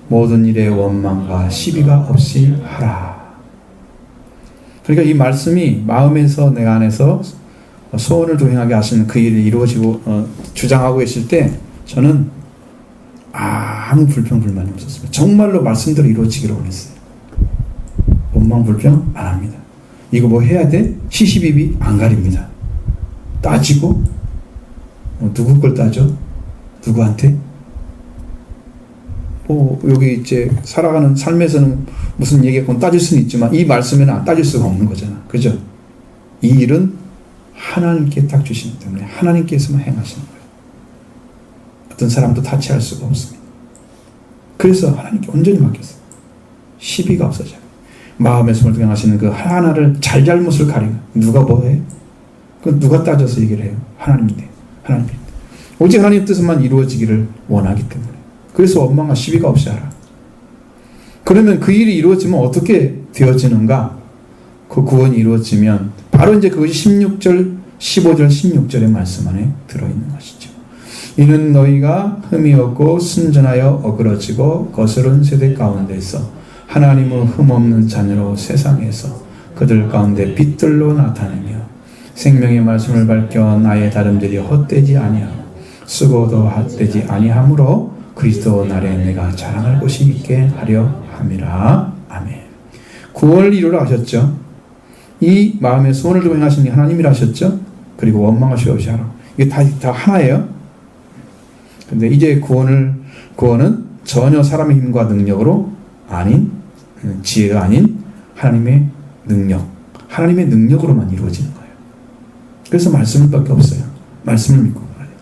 모든 일에 원망과 시비가 없이 하라. 그러니까 이 말씀이 마음에서 내 안에서 소원을 두고 행하게 하시는 그 일이 이루어지고 주장하고 계실 때 저는 아무 불평불만이 없었습니다. 정말로 말씀대로 이루어지기를 원했어요. 원망 불평 안 합니다. 이거 뭐 해야 돼? 시시비비 안 가립니다. 따지고 누구 걸 따져? 누구한테? 여기 이제 살아가는 삶에서는 무슨 얘기가 따질 수는 있지만 이 말씀에는 안 따질 수가 없는 거잖아. 그죠? 이 일은 하나님께 딱 주시기 때문에 하나님께서만 행하시는 거예요. 어떤 사람도 타치할 수가 없습니다. 그래서 하나님께 온전히 맡겼어요. 시비가 없어져요. 마음의 소원을 두고 행하시는 그 하나를 잘잘못을 가리고 누가 뭐해? 그 누가 따져서 얘기를 해요? 하나님인데. 하나님인데. 오직 하나님 뜻만 이루어지기를 원하기 때문에. 그래서 원망과 시비가 없이 하라. 그러면 그 일이 이루어지면 어떻게 되어지는가? 그 구원이 이루어지면 바로 이제 그것이 16절, 15절, 16절의 말씀 안에 들어있는 것이죠. 이는 너희가 흠이 없고 순전하여 어그러지고 거스른 세대 가운데서 하나님의 흠없는 자녀로 세상에서 그들 가운데 빛들로 나타내며 생명의 말씀을 밝혀 나의 다름들이 헛되지 아니하고 수고도 헛되지 아니하므로 그리스도 날에 내가 자랑할 곳이 있게 하려 함이라. 아멘. 구원을 이루러 하셨죠. 이 마음의 소원을 두고 행하신 하나님이라 하셨죠. 그리고 원망하시 없이 하라. 이게 다 하나예요. 근데 이제 구원은 전혀 사람의 힘과 능력으로 아닌, 지혜가 아닌 하나님의 능력, 하나님의 능력으로만 이루어지는 거예요. 그래서 말씀을 밖에 없어요. 말씀을 믿고 말해요.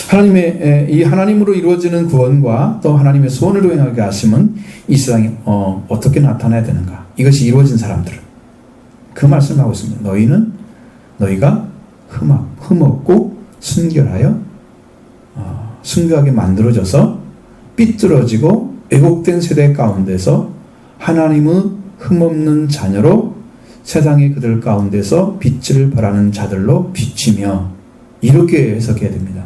하나님의 이 하나님으로 이루어지는 구원과 또 하나님의 소원을 행하게 하심은 이 세상에 어떻게 나타나야 되는가? 이것이 이루어진 사람들은 그 말씀을 하고 있습니다. 너희는 너희가 흠없고 순결하게 만들어져서 삐뚤어지고 왜곡된 세대 가운데서 하나님의 흠없는 자녀로 세상의 그들 가운데서 빛을 발하는 자들로 비치며, 이렇게 해석해야 됩니다.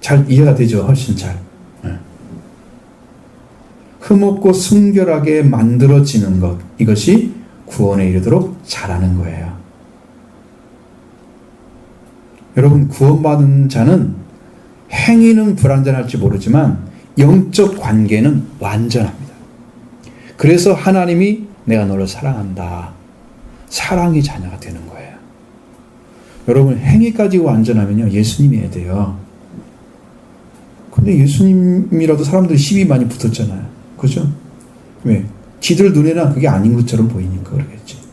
잘 이해가 되죠? 훨씬 잘. 흠없고 순결하게 만들어지는 것, 이것이 구원에 이르도록 자라는 거예요. 여러분, 구원받은 자는 행위는 불완전할지 모르지만 영적 관계는 완전합니다. 그래서 하나님이 내가 너를 사랑한다, 사랑의 자녀가 되는 거예요. 여러분, 행위까지 완전하면요 예수님이어야 돼요. 근데 예수님이라도 사람들이 시비 많이 붙었잖아요. 그죠? 왜? 지들 눈에는 그게 아닌 것처럼 보이니까 그러겠지.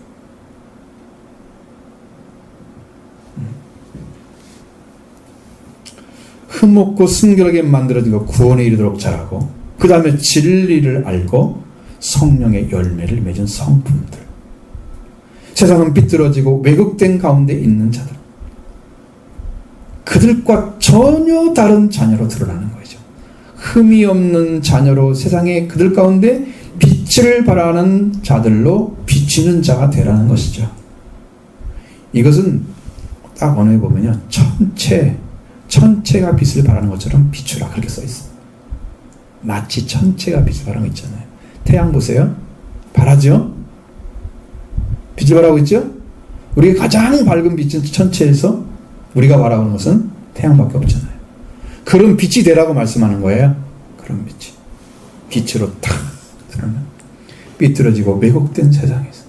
흠없고 순결하게 만들어진 구원에 이르도록 자라고, 그 다음에 진리를 알고 성령의 열매를 맺은 성품들, 세상은 삐뚤어지고 왜곡된 가운데 있는 자들, 그들과 전혀 다른 자녀로 드러나는 거죠. 흠이 없는 자녀로 세상에 그들 가운데 빛을 발하는 자들로 비치는 자가 되라는 것이죠. 이것은 딱 언어에 보면요, 천체가 빛을 발하는 것처럼 비추라, 그렇게 써 있습니다. 마치 천체가 빛을 발하는 거 있잖아요. 태양 보세요. 발하죠? 빛을 발하고 있죠? 우리가 가장 밝은 빛은 천체에서 우리가 바라보는 것은 태양밖에 없잖아요. 그런 빛이 되라고 말씀하는 거예요. 그런 빛이 빛으로 탁 드러나는, 삐뚤어지고 왜곡된 세상에서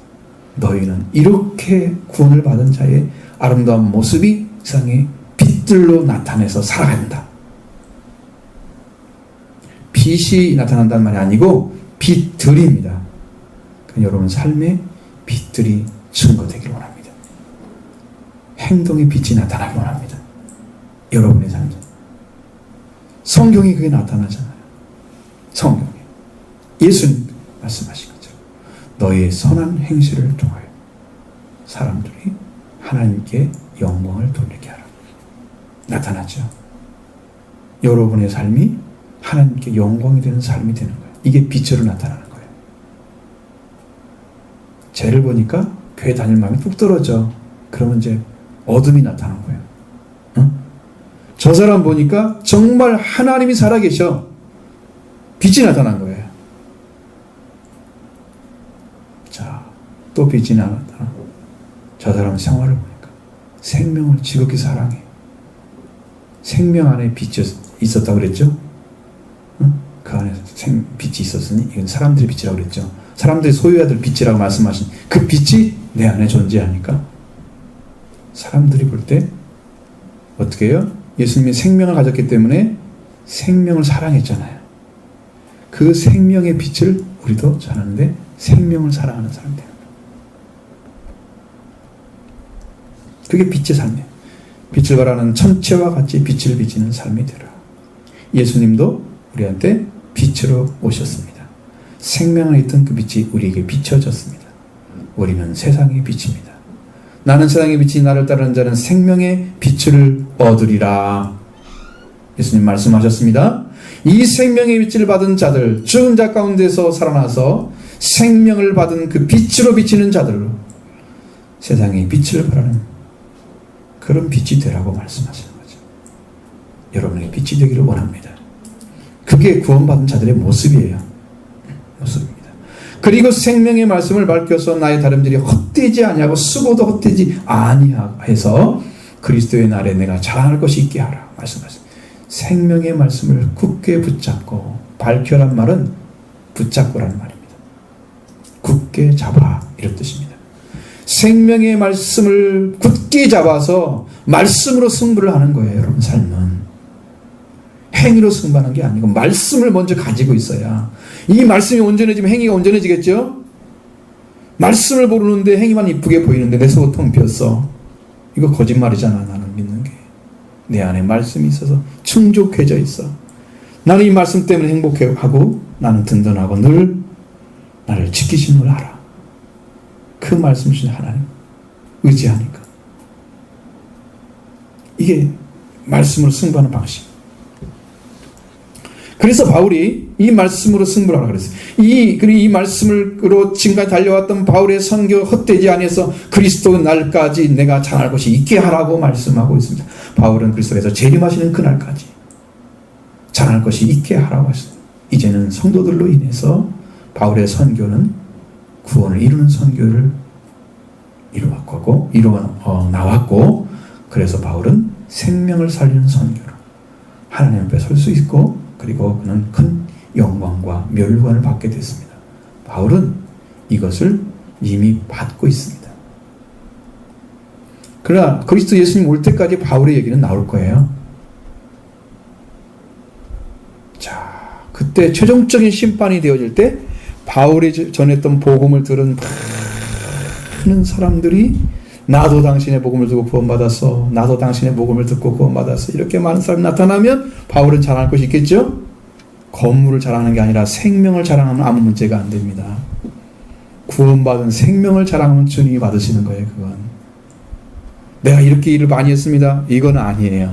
너희는 이렇게 구원을 받은 자의 아름다운 모습이 세상에 빛들로 나타내서 살아간다. 빛이 나타난다는 말이 아니고 빛들입니다. 여러분 삶에 빛들이 증거되기를 원합니다. 행동의 빛이 나타나기 원합니다. 여러분의 삶에. 성경이 그게 나타나잖아요. 성경에 예수님 말씀하신 것처럼 너희의 선한 행실을 통하여 사람들이 하나님께 영광을 돌리게 하라. 나타나죠. 여러분의 삶이 하나님께 영광이 되는 삶이 되는 거예요. 이게 빛으로 나타나는 거예요. 쟤를 보니까 교회 다닐 마음이 뚝 떨어져. 그러면 이제 어둠이 나타나는 거예요. 응? 저 사람 보니까 정말 하나님이 살아계셔. 빛이 나타난 거예요. 자, 또 빛이 나타나. 저 사람 생활을 보니까 생명을 지극히 사랑해. 생명 안에 빛이 있었다고 그랬죠? 응? 그 안에 빛이 있었으니 이건 사람들의 빛이라고 그랬죠. 사람들이 소유해야 될 빛이라고 말씀하신 그 빛이 내 안에 존재하니까 사람들이 볼 때 어떻게 해요? 예수님이 생명을 가졌기 때문에 생명을 사랑했잖아요. 그 생명의 빛을 우리도 전하는데 생명을 사랑하는 사람이 됩니다. 그게 빛의 삶이에요. 빛을 발하는 천체와 같이 빛을 비치는 삶이 되라. 예수님도 우리한테 빛으로 오셨습니다. 생명 안에 있던 그 빛이 우리에게 비춰졌습니다. 우리는 세상의 빛입니다. 나는 세상의 빛이 나를 따르는 자는 생명의 빛을 얻으리라. 예수님 말씀하셨습니다. 이 생명의 빛을 받은 자들, 죽은 자 가운데서 살아나서 생명을 받은 그 빛으로 비치는 자들로 세상의 빛을 발하는 그런 빛이 되라고 말씀하시는 거죠. 여러분에게 빛이 되기를 원합니다. 그게 구원받은 자들의 모습이에요. 모습입니다. 그리고 생명의 말씀을 밝혀서 나의 다름질이 헛되지 아니하고 수고도 헛되지 아니해서 그리스도의 날에 내가 자랑할 것이 있게 하라 말씀하셨습니다. 생명의 말씀을 굳게 붙잡고, 밝혀란 말은 붙잡고라는 말입니다. 굳게 잡아, 이런 뜻입니다. 생명의 말씀을 굳게 잡아서 말씀으로 승부를 하는 거예요. 여러분 삶은 행위로 승부하는 게 아니고 말씀을 먼저 가지고 있어야, 이 말씀이 온전해지면 행위가 온전해지겠죠. 말씀을 모르는데 행위만 이쁘게 보이는데 내 속은 텅 비었어. 이거 거짓말이잖아. 나는 믿는 게 내 안에 말씀이 있어서 충족해져 있어. 나는 이 말씀 때문에 행복하고 나는 든든하고 늘 나를 지키시는 걸 알아. 그 말씀 주신 하나님 의지하니까 이게 말씀으로 승부하는 방식. 그래서 바울이 이 말씀으로 승부를 하라 그랬어요. 이 말씀으로 지금까지 달려왔던 바울의 선교 헛되지 아니해서 그리스도 날까지 내가 전할 것이 있게 하라고 말씀하고 있습니다. 바울은 그리스도에서 재림하시는 그날까지 전할 것이 있게 하라고 하셨습니다. 이제는 성도들로 인해서 바울의 선교는 구원을 이루는 선교를 나왔고, 그래서 바울은 생명을 살리는 선교로 하나님 앞에 설 수 있고, 그리고 그는 큰 영광과 멸관을 받게 됐습니다. 바울은 이것을 이미 받고 있습니다. 그러나 그리스도 예수님 올 때까지 바울의 얘기는 나올 거예요. 자, 그때 최종적인 심판이 되어질 때 바울이 전했던 복음을 들은 많은 사람들이 나도 당신의 복음을 듣고 구원받았어, 나도 당신의 복음을 듣고 구원받았어, 이렇게 많은 사람이 나타나면 바울은 자랑할 것이 있겠죠? 건물을 자랑하는 게 아니라 생명을 자랑하면 아무 문제가 안 됩니다. 구원받은 생명을 자랑하면 주님이 받으시는 거예요. 그건 내가 이렇게 일을 많이 했습니다, 이건 아니에요.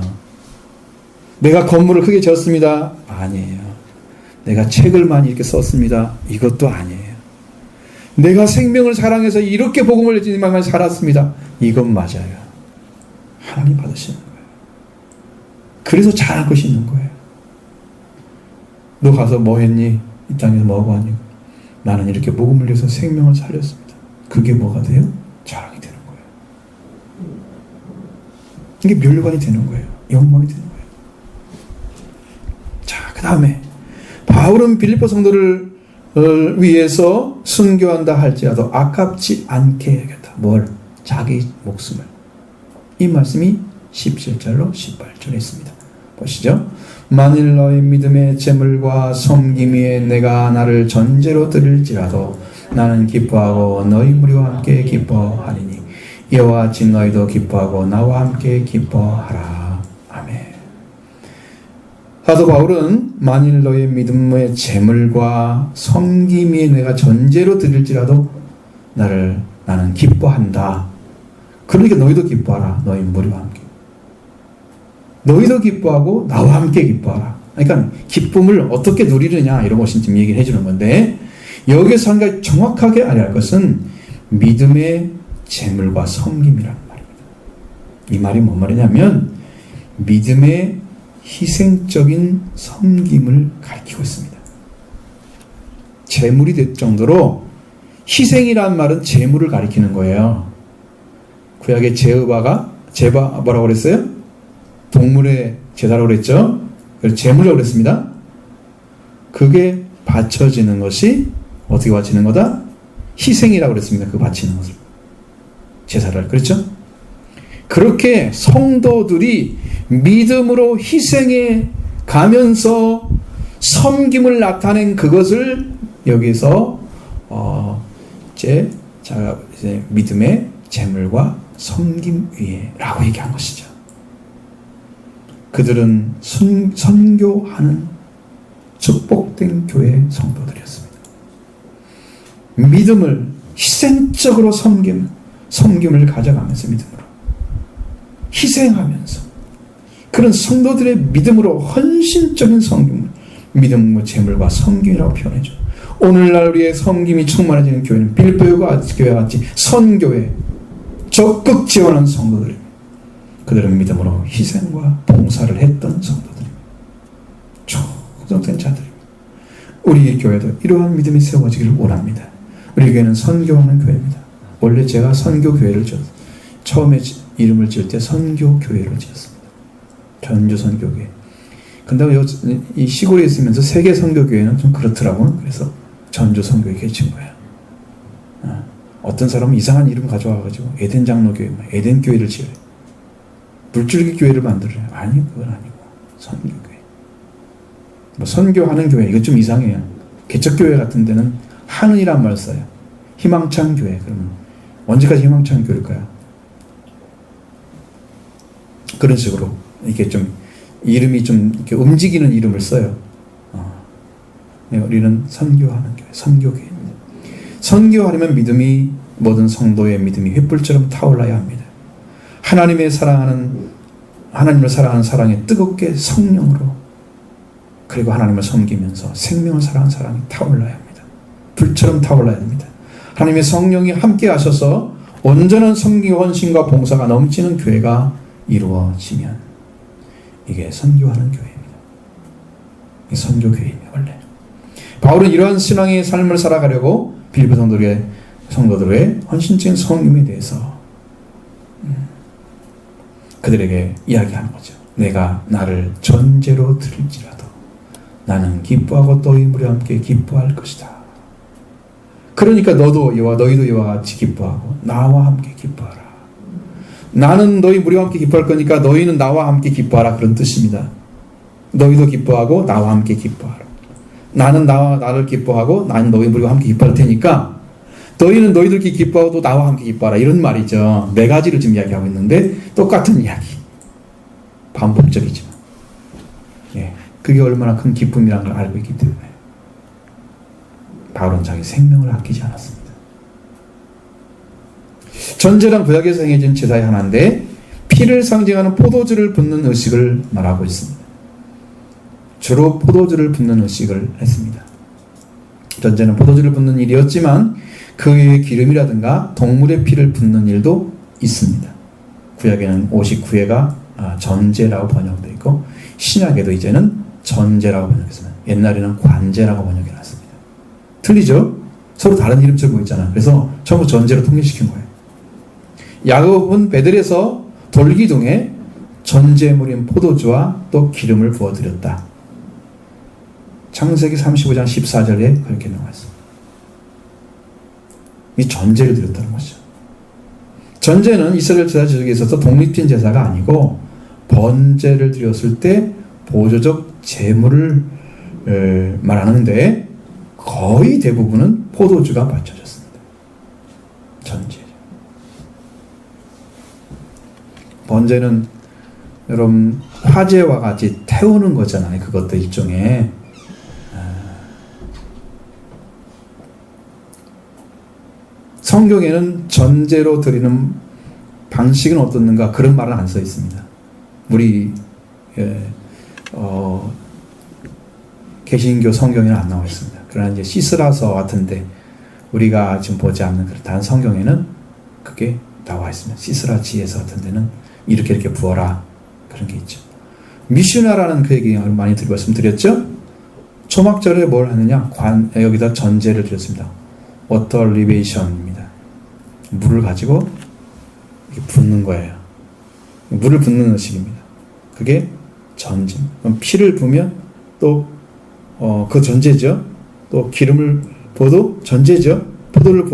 내가 건물을 크게 지었습니다, 아니에요. 내가 책을 많이 이렇게 썼습니다, 이것도 아니에요. 내가 생명을 사랑해서 이렇게 복음을 주님만 살았습니다, 이건 맞아요. 하나님 받으시는 거예요. 그래서 잘할 것이 있는 거예요. 너 가서 뭐 했니? 이 땅에서 뭐하고 하니? 나는 이렇게 복음을 위해서 생명을 살렸습니다. 그게 뭐가 돼요? 자랑이 되는 거예요. 이게 멸관이 되는 거예요. 영광이 되는 거예요. 자, 그 다음에 바울은 빌립보 성도를 위해서 순교한다 할지라도 아깝지 않게 여겼다. 뭘? 자기 목숨을. 이 말씀이 17절로 18절에 있습니다. 보시죠. 만일 너의 믿음의 재물과 섬김 위에 내가 나를 전제로 드릴지라도 나는 기뻐하고 너희 무리와 함께 기뻐하리니 이와 같이 너희도 기뻐하고 나와 함께 기뻐하라. 아멘. 사도 바울은 만일 너의 믿음의 재물과 섬김 위에 내가 전제로 드릴지라도 나는 기뻐한다. 그러니까 너희도 기뻐하라. 너희 무리와 함께. 너희도 기뻐하고 나와 함께 기뻐하라. 그러니까 기쁨을 어떻게 누리느냐 이런 것을 지금 얘기를 해주는 건데, 여기서 한 가지 정확하게 알아야 할 것은 믿음의 재물과 섬김이라는 말입니다. 이 말이 뭔 말이냐면 믿음의 희생적인 섬김을 가리키고 있습니다. 재물이 될 정도로, 희생이란 말은 재물을 가리키는 거예요. 구약의 제바 뭐라고 그랬어요? 동물의 제사라고 그랬죠? 그래서 재물이라고 그랬습니다. 그게 바쳐지는 것이 어떻게 바치는 거다? 희생이라고 그랬습니다. 그 바치는 것을. 제사를. 그렇죠? 그렇게 성도들이 믿음으로 희생해 가면서 섬김을 나타낸 그것을 여기서 이제 믿음의 재물과 섬김 위에 라고 얘기한 것이죠. 그들은 선교하는 축복된 교회 성도들이었습니다. 믿음을 희생적으로 섬김을 가져가면서, 믿음으로 희생하면서, 그런 성도들의 믿음으로 헌신적인 섬김을 믿음과 재물과 섬김이라고 표현해줘. 오늘날 우리의 섬김이 충만해지는 교회는 빌립보 교회와 같이 선교에 적극 지원하는 성도들입니다. 그들은 믿음으로 희생과 봉사를 했던 성도들입니다. 충성된 자들입니다. 우리 교회도 이러한 믿음이 세워지기를 원합니다. 우리 교회는 선교하는 교회입니다. 원래 제가 선교교회를 지었어요. 처음에 이름을 지을 때 선교교회를 지었습니다. 전주 선교교회. 근데 이 시골에 있으면서 세계 선교교회는 좀 그렇더라고요. 그래서 전주 선교교회 개친 거예요. 어떤 사람은 이상한 이름 가져와가지고 에덴 장로교회, 에덴 교회를 지어요. 물줄기 교회를 만들어요. 아니, 그건 아니고 선교교회. 뭐 선교하는 교회, 이거 좀 이상해요. 개척교회 같은 데는 하는이란 말 써요. 희망찬 교회. 그러면 언제까지 희망찬 교회일까요? 그런 식으로 이게 좀 이름이 좀 이렇게 움직이는 이름을 써요. 우리는 선교하는 교회, 선교교회입니다. 선교하려면 믿음이, 모든 성도의 믿음이 횃불처럼 타올라야 합니다. 하나님의 사랑하는 하나님을 사랑하는 사랑에 뜨겁게 성령으로 그리고 하나님을 섬기면서 생명을 사랑하는 사랑이 타올라야 합니다. 불처럼 타올라야 합니다. 하나님의 성령이 함께 하셔서 온전한 섬기 헌신과 봉사가 넘치는 교회가 이루어지면 이게 선교하는 교회입니다. 이게 선교교회입니다. 원래 바울은 이러한 신앙의 삶을 살아가려고 빌립보 성도들의 헌신적인 섬김에 대해서 그들에게 이야기하는 거죠. 내가 나를 전제로 드릴지라도 나는 기뻐하고 너희 무리와 함께 기뻐할 것이다. 그러니까 너희도 이와 같이 기뻐하고 나와 함께 기뻐하라. 나는 너희 무리와 함께 기뻐할 거니까 너희는 나와 함께 기뻐하라. 그런 뜻입니다. 너희도 기뻐하고 나와 함께 기뻐하라. 나는 나를 기뻐하고 나는 너희 무리와 함께 기뻐할 테니까 너희는 너희들끼리 기뻐하고 나와 함께 기뻐하라. 이런 말이죠. 네 가지를 지금 이야기하고 있는데 똑같은 이야기. 반복적이지만 그게 얼마나 큰 기쁨이라는 걸 알고 있기 때문에 바울은 자기 생명을 아끼지 않았습니다. 전제란 구약에서 행해진 제사의 하나인데 피를 상징하는 포도주를 붓는 의식을 말하고 있습니다. 주로 포도주를 붓는 의식을 했습니다. 전제는 포도주를 붓는 일이었지만 그 외에 기름이라든가 동물의 피를 붓는 일도 있습니다. 구약에는 59회가 전제라고 번역되어 있고 신약에도 이제는 전제라고 번역했습니다. 옛날에는 관제라고 번역해놨습니다. 틀리죠? 서로 다른 이름 쓰고 있잖아요. 그래서 전부 전제로 통일시킨 거예요. 야곱은 베들에서 돌기둥에 전제물인 포도주와 또 기름을 부어드렸다. 창세기 35장 14절에 그렇게 나와 있습니다. 이 전제를 드렸다는 것이죠. 전제는 이스라엘 제사 지속에 있어서 독립된 제사가 아니고 번제를 드렸을 때 보조적 제물을 말하는데 거의 대부분은 포도주가 바쳐졌습니다. 전제. 번제는 여러분 화제와 같이 태우는 거잖아요. 그것도 일종의 성경에는 전제로 드리는 방식은 어떻는가 그런 말은 안 써 있습니다. 우리 개신교 성경에는 안 나와 있습니다. 그러나 이제 시스라서 같은데 우리가 지금 보지 않는 다른 성경에는 그게 나와 있습니다. 시스라 지에서 같은 데는 이렇게 부어라 그런 게 있죠. 미슈나라는 그 얘기 많이 말씀드렸죠. 초막절에 뭘 하느냐 여기다 전제를 드렸습니다. 워터 리베이션입니다. 물을 가지고 이렇게 붓는 거예요. 물을 붓는 의식입니다. 그게 전제. 그럼 피를 부으면 또 그 전제죠. 또 기름을 부어도 전제죠. 포도주를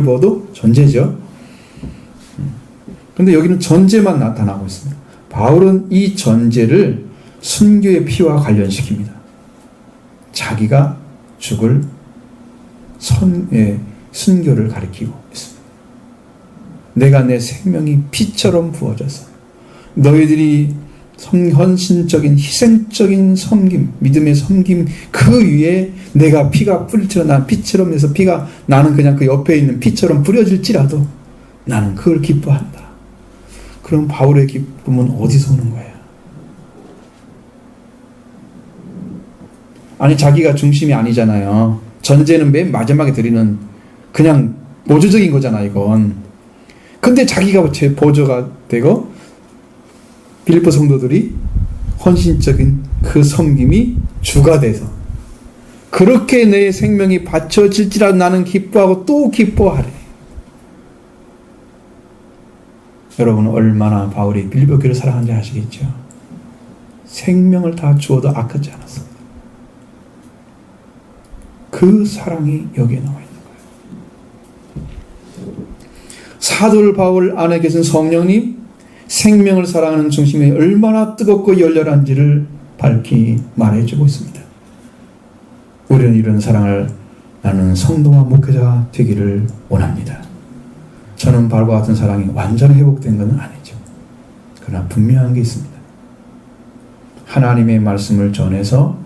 부어도 전제죠. 그런데 여기는 전제만 나타나고 있습니다. 바울은 이 전제를 순교의 피와 관련시킵니다. 자기가 죽을 순교를 가리키고 있습니다. 내가 내 생명이 피처럼 부어져서 너희들이 헌신적인 희생적인 섬김, 믿음의 섬김 그 위에 내가 피가 뿌리처럼 난 피처럼 해서 피가 나는 그냥 그 옆에 있는 피처럼 뿌려질지라도 나는 그걸 기뻐한다. 그럼 바울의 기쁨은 어디서 오는 거예요? 아니 자기가 중심이 아니잖아요. 전제는 맨 마지막에 드리는 그냥 보조적인 거잖아 이건. 근데 자기가 제 보조가 되고 빌립보 성도들이 헌신적인 그 섬김이 주가 돼서 그렇게 내 생명이 바쳐질지라도 나는 기뻐하고 또 기뻐하래. 여러분은 얼마나 바울이 빌립보 교회를 사랑하는지 아시겠죠? 생명을 다 주어도 아깝지 않았습니다. 그 사랑이 여기에 나와 있는 거예요. 사도 바울 안에 계신 성령님 생명을 사랑하는 중심이 얼마나 뜨겁고 열렬한지를 밝히 말해주고 있습니다. 우리는 이런 사랑을 나누는 성도와 목회자가 되기를 원합니다. 저는 바울과 같은 사랑이 완전히 회복된 것은 아니죠. 그러나 분명한 게 있습니다. 하나님의 말씀을 전해서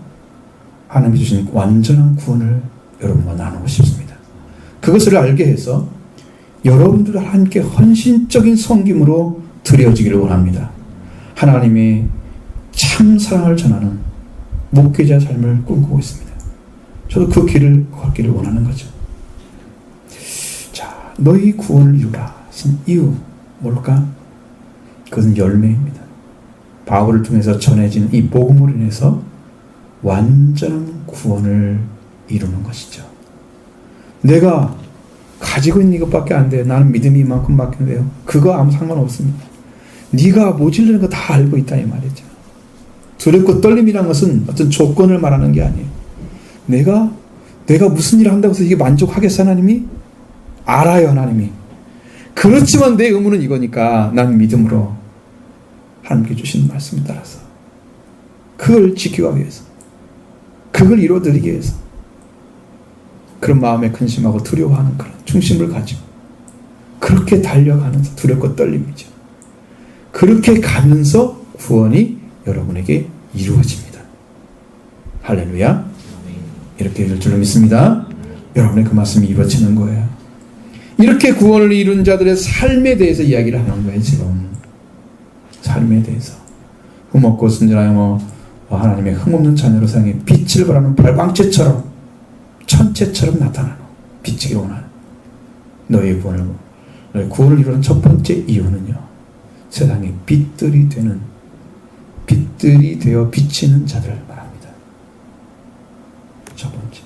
하나님이 주신 완전한 구원을 여러분과 나누고 싶습니다. 그것을 알게 해서 여러분들과 함께 헌신적인 섬김으로 드려지기를 원합니다. 하나님의 참 사랑을 전하는 목회자 삶을 꿈꾸고 있습니다. 저도 그 길을 걷기를 원하는 거죠. 자, 너희 구원을 이루라 하신 이유 뭘까? 그것은 열매입니다. 바울을 통해서 전해진 이 복음으로 인해서 완전한 구원을 이루는 것이죠. 내가 가지고 있는 이것밖에 안 돼요. 나는 믿음이 이만큼밖에 안 돼요. 그거 아무 상관없습니다. 네가 모질르는 거 다 알고 있다 이 말이죠. 두렵고 떨림이란 것은 어떤 조건을 말하는 게 아니에요. 내가 무슨 일을 한다고 해서 이게 만족하겠어 하나님이? 알아요 하나님이. 그렇지만 내 의무는 이거니까 난 믿음으로 하나님께 주신 말씀에 따라서 그걸 지키기 위해서, 그걸 이루어드리기 위해서 그런 마음에 근심하고 두려워하는 그런 중심을 가지고 그렇게 달려가는 두렵고 떨림이죠. 그렇게 가면서 구원이 여러분에게 이루어집니다. 할렐루야. 이렇게 될 줄로 믿습니다. 여러분의 그 말씀이 이루어지는 거예요. 이렇게 구원을 이룬 자들의 삶에 대해서 이야기를 하는 거예요. 지금 삶에 대해서 흠없고 순전하여 하나님의 흠없는 자녀로 상해 빛을 발하는 발광체처럼 천체처럼 나타나는 빛이기 원하는 너희의 구원을 이루는 첫 번째 이유는요, 세상의 빛들이 되어 비치는 자들을 말합니다. 첫 번째.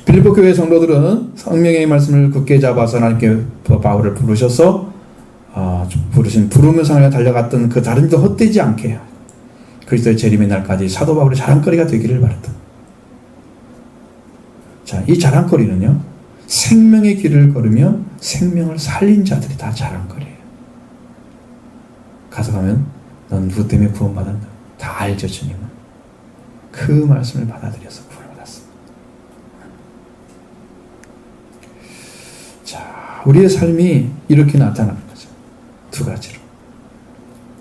빌립보 교회 성도들은 성령의 말씀을 굳게 잡아서 하나님께 바울을 부르셔서 부르신 부르면 상하여 달려갔던 그 다른 일도 헛되지 않게 그리스도의 재림의 날까지 사도 바울의 자랑거리가 되기를 바랐다. 자, 이 자랑거리는요, 생명의 길을 걸으며 생명을 살린 자들이 다 자랑거리예요. 가서 가면 넌 누구 때문에 구원받았나? 다 알죠, 주님은. 그 말씀을 받아들여서 구원받았습니다. 자, 우리의 삶이 이렇게 나타나는 거죠. 두 가지로.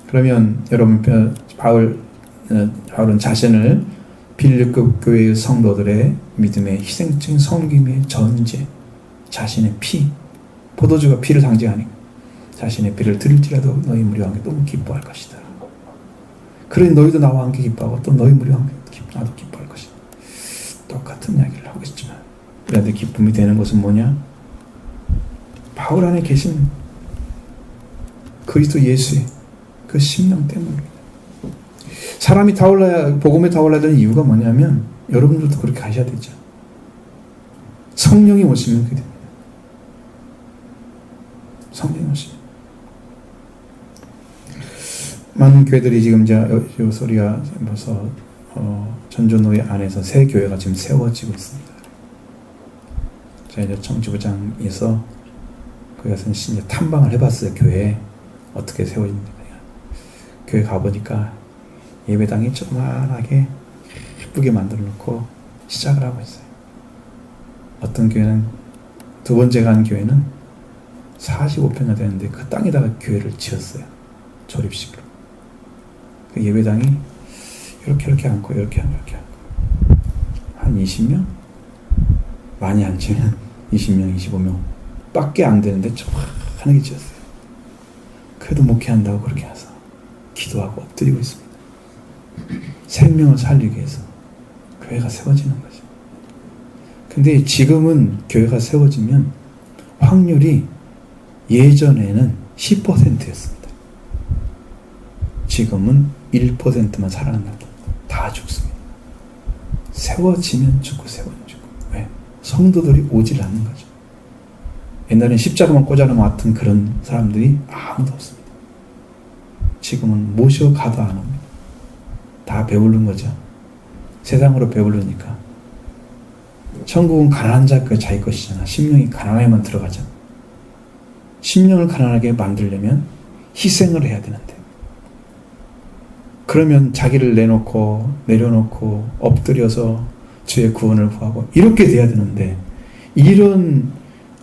그러면 여러분, 바울은 자신을 빌립보 교회의 성도들의 믿음의 희생적인 섬김의 전제, 자신의 피, 포도주가 피를 상징하니까 자신의 피를 드릴지라도 너희 무리와 함께 너무 기뻐할 것이다. 그러니 너희도 나와 함께 기뻐하고 또 너희 무리와 함께 나도 기뻐할 것이다. 똑같은 이야기를 하고 있지만 우리한테 기쁨이 되는 것은 뭐냐? 바울 안에 계신 그리스도 예수의 그 심령 때문입니다. 사람이 복음에 타올라야 되는 이유가 뭐냐면 여러분들도 그렇게 하셔야 되죠. 성령이 오시면 그렇게 됩니다. 성령이 오시면. 많은 교회들이 지금 이 소리가 벌써 전조노회 안에서 새 교회가 지금 세워지고 있습니다. 제가 이제 청지부장에서 그것은 이제 탐방을 해봤어요. 교회에 어떻게 세워집니까? 교회 가보니까 예배당이 조그만하게 예쁘게 만들어 놓고 시작을 하고 있어요. 어떤 교회는 두 번째 간 교회는 45평가 되는데 그 땅에다가 교회를 지었어요. 조립식으로. 그 예배당이 이렇게 앉고 이렇게 앉고 한 20명? 많이 앉으면 20명, 25명 밖에 안 되는데 조그만하게 지었어요. 그래도 목회한다고 그렇게 해서 기도하고 엎드리고 있습니다. 생명을 살리기 위해서 교회가 세워지는 거죠. 근데 지금은 교회가 세워지면 확률이 예전에는 10%였습니다. 지금은 1%만 살아난다. 다 죽습니다. 세워지면 죽고 세워지면 죽고. 왜? 성도들이 오질 않는 거죠. 옛날엔 십자가만 꽂아놓은 그런 사람들이 아무도 없습니다. 지금은 모셔가도 안 옵니다. 다 배부른 거죠. 세상으로 배부르니까. 천국은 가난한 자가 자기 것이잖아. 심령이 가난하게만 들어가잖아. 심령을 가난하게 만들려면 희생을 해야 되는데. 그러면 자기를 내려놓고 엎드려서 주의 구원을 구하고 이렇게 돼야 되는데, 이런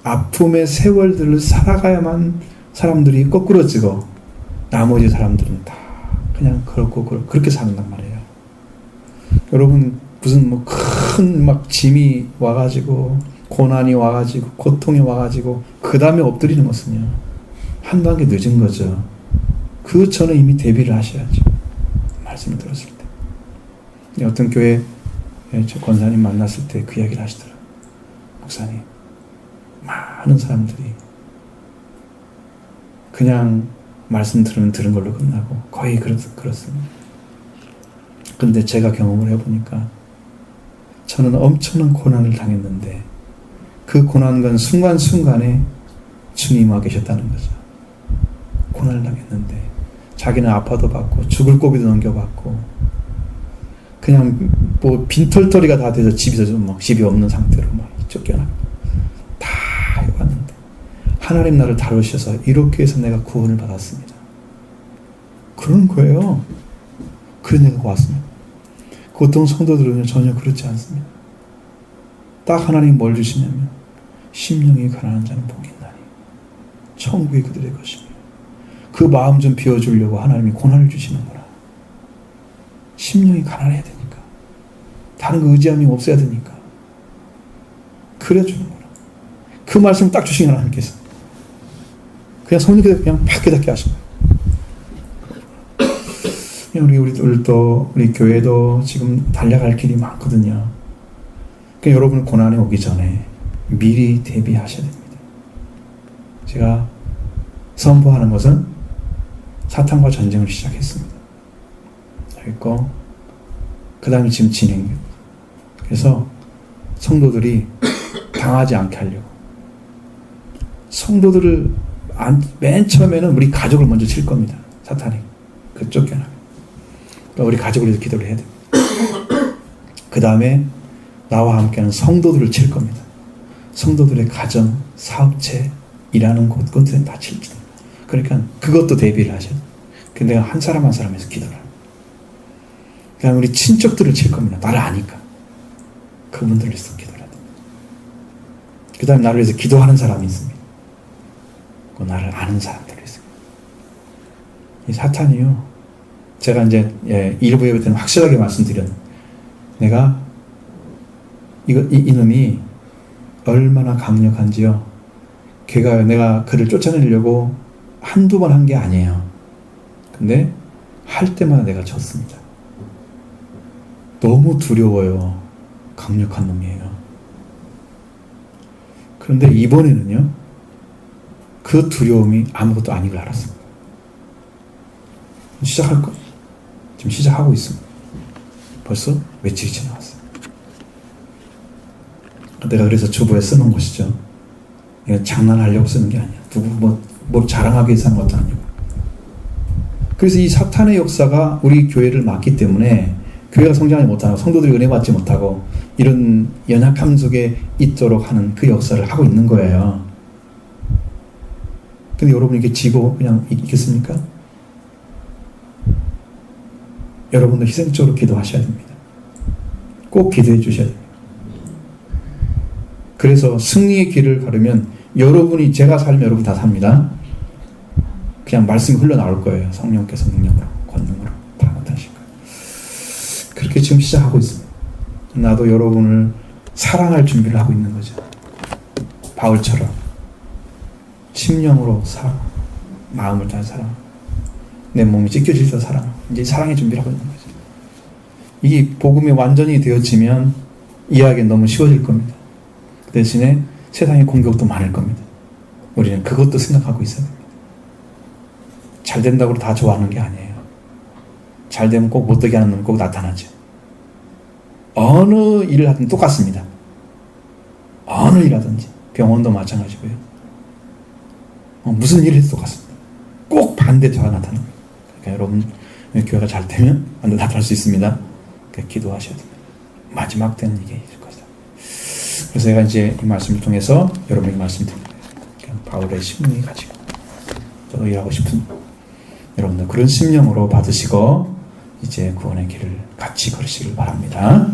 아픔의 세월들을 살아가야만 사람들이 거꾸러지고 나머지 사람들은 다 그냥 그렇게 산단 말이에요. 여러분, 무슨 큰 짐이 와가지고 고난이 와가지고 고통이 와가지고 그 다음에 엎드리는 것은요, 한 단계 늦은 거죠. 그 전에 이미 대비를 하셔야죠. 말씀을 들었을 때. 어떤 교회 저 권사님 만났을 때 그 이야기를 하시더라고요. 목사님, 많은 사람들이 그냥 말씀 들으면 들은 걸로 끝나고 거의 그렇습니다. 그런데 제가 경험을 해보니까 저는 엄청난 고난을 당했는데 그 고난과 순간순간에 주님 와 계셨다는 거죠. 고난을 당했는데 자기는 아파도 받고 죽을 고비도 넘겨받고 그냥 뭐 빈털터리가 다 돼서 집에서 좀 막 집이 없는 상태로 막 쫓겨나고 다 해봤는데 하나님 나를 다루셔서 이렇게 해서 내가 구원을 받았습니다. 그런 거예요. 그런 내가 왔습니다. 보통 성도들은 전혀 그렇지 않습니다. 딱 하나님 뭘 주시냐면 심령이 가난한 자는 복이 있나니 천국이 그들의 것이며 그 마음 좀 비워주려고 하나님이 고난을 주시는구나. 심령이 가난해야 되니까 다른 거 의지함이 없어야 되니까 그래 주는구나. 그 말씀 딱 주신 하나님께서 그냥 성령께서 그냥 팍 깨닫게 하신 거예요. 우리들도 우리 교회도 지금 달려갈 길이 많거든요. 그러니까 여러분 고난이 오기 전에 미리 대비하셔야 됩니다. 제가 선포하는 것은 사탄과 전쟁을 시작했습니다. 그리고 그 다음에 지금 진행입니다. 그래서 성도들이 당하지 않게 하려고 성도들을 맨 처음에는 우리 가족을 먼저 칠 겁니다. 사탄이 그 쫓겨나게. 그러니까 우리 가족을 위해서 기도를 해야 됩니다. 그 다음에 나와 함께하는 성도들을 칠 겁니다. 성도들의 가정, 사업체, 일하는 곳곳에 다 칠지. 그러니까 그것도 대비를 하셔야 돼요. 근데 내가 한 사람 한 사람에서 기도를 합니다. 그 다음에 우리 친척들을 칠 겁니다. 나를 아니까. 그분들을 위해서 기도를 해야 됩니다. 그 다음에 나를 위해서 기도하는 사람이 있습니다. 그 나를 아는 사람들을 위해서. 이 사탄이요. 제가 이제 일부 예배 때는 확실하게 말씀드렸는데 내가 이놈이 얼마나 강력한지요. 걔가 내가 그를 쫓아내려고 한두 번 한 게 아니에요. 근데 할 때마다 내가 졌습니다. 너무 두려워요. 강력한 놈이에요. 그런데 이번에는요. 그 두려움이 아무것도 아닌 걸 알았습니다. 시작할 거예요. 지금 시작하고 있습니다. 벌써 며칠이 지나왔어요. 내가 그래서 주보에 쓰는 것이죠. 이거 장난하려고 쓰는 게 아니야. 누구 뭐 자랑하기 위해서 하는 것도 아니고. 그래서 이 사탄의 역사가 우리 교회를 막기 때문에 교회가 성장하지 못하고 성도들이 은혜 받지 못하고 이런 연약함 속에 있도록 하는 그 역사를 하고 있는 거예요. 근데 여러분 이게 지고 그냥 있겠습니까? 여러분도 희생적으로 기도하셔야 됩니다. 꼭 기도해 주셔야 됩니다. 그래서 승리의 길을 걸으면 여러분이 제가 살면 여러분 다 삽니다. 그냥 말씀이 흘러나올 거예요. 성령께서 능력으로 권능으로 다 나타나실 거예요. 그렇게 지금 시작하고 있습니다. 나도 여러분을 사랑할 준비를 하고 있는 거죠. 바울처럼 심령으로 사랑, 마음을 다해 사랑, 내 몸이 찢겨질 때 사랑, 이제 사랑의 준비를 하고 있는 거죠. 이 복음이 완전히 되어지면 이해하기는 너무 쉬워질 겁니다. 그 대신에 세상의 공격도 많을 겁니다. 우리는 그것도 생각하고 있어야 됩니다. 잘 된다고 다 좋아하는 게 아니에요. 잘 되면 꼭 못되게 하는 놈이 꼭 나타나죠. 어느 일을 하든 똑같습니다. 어느 일 하든지 병원도 마찬가지고요. 무슨 일을 해도 똑같습니다. 꼭 반대조가 나타납니다. 그러니까 여러분 교회가 잘 되면 완전 나타날 수 있습니다. 그러니까 기도하셔야 됩니다. 마지막 때는 이게 있을 것이다. 그래서 제가 이제 이 말씀을 통해서 여러분에게 말씀드립니다. 바울의 심령이 가지고 저도 일하고 싶은 여러분들 그런 심령으로 받으시고 이제 구원의 길을 같이 걸으시길 바랍니다.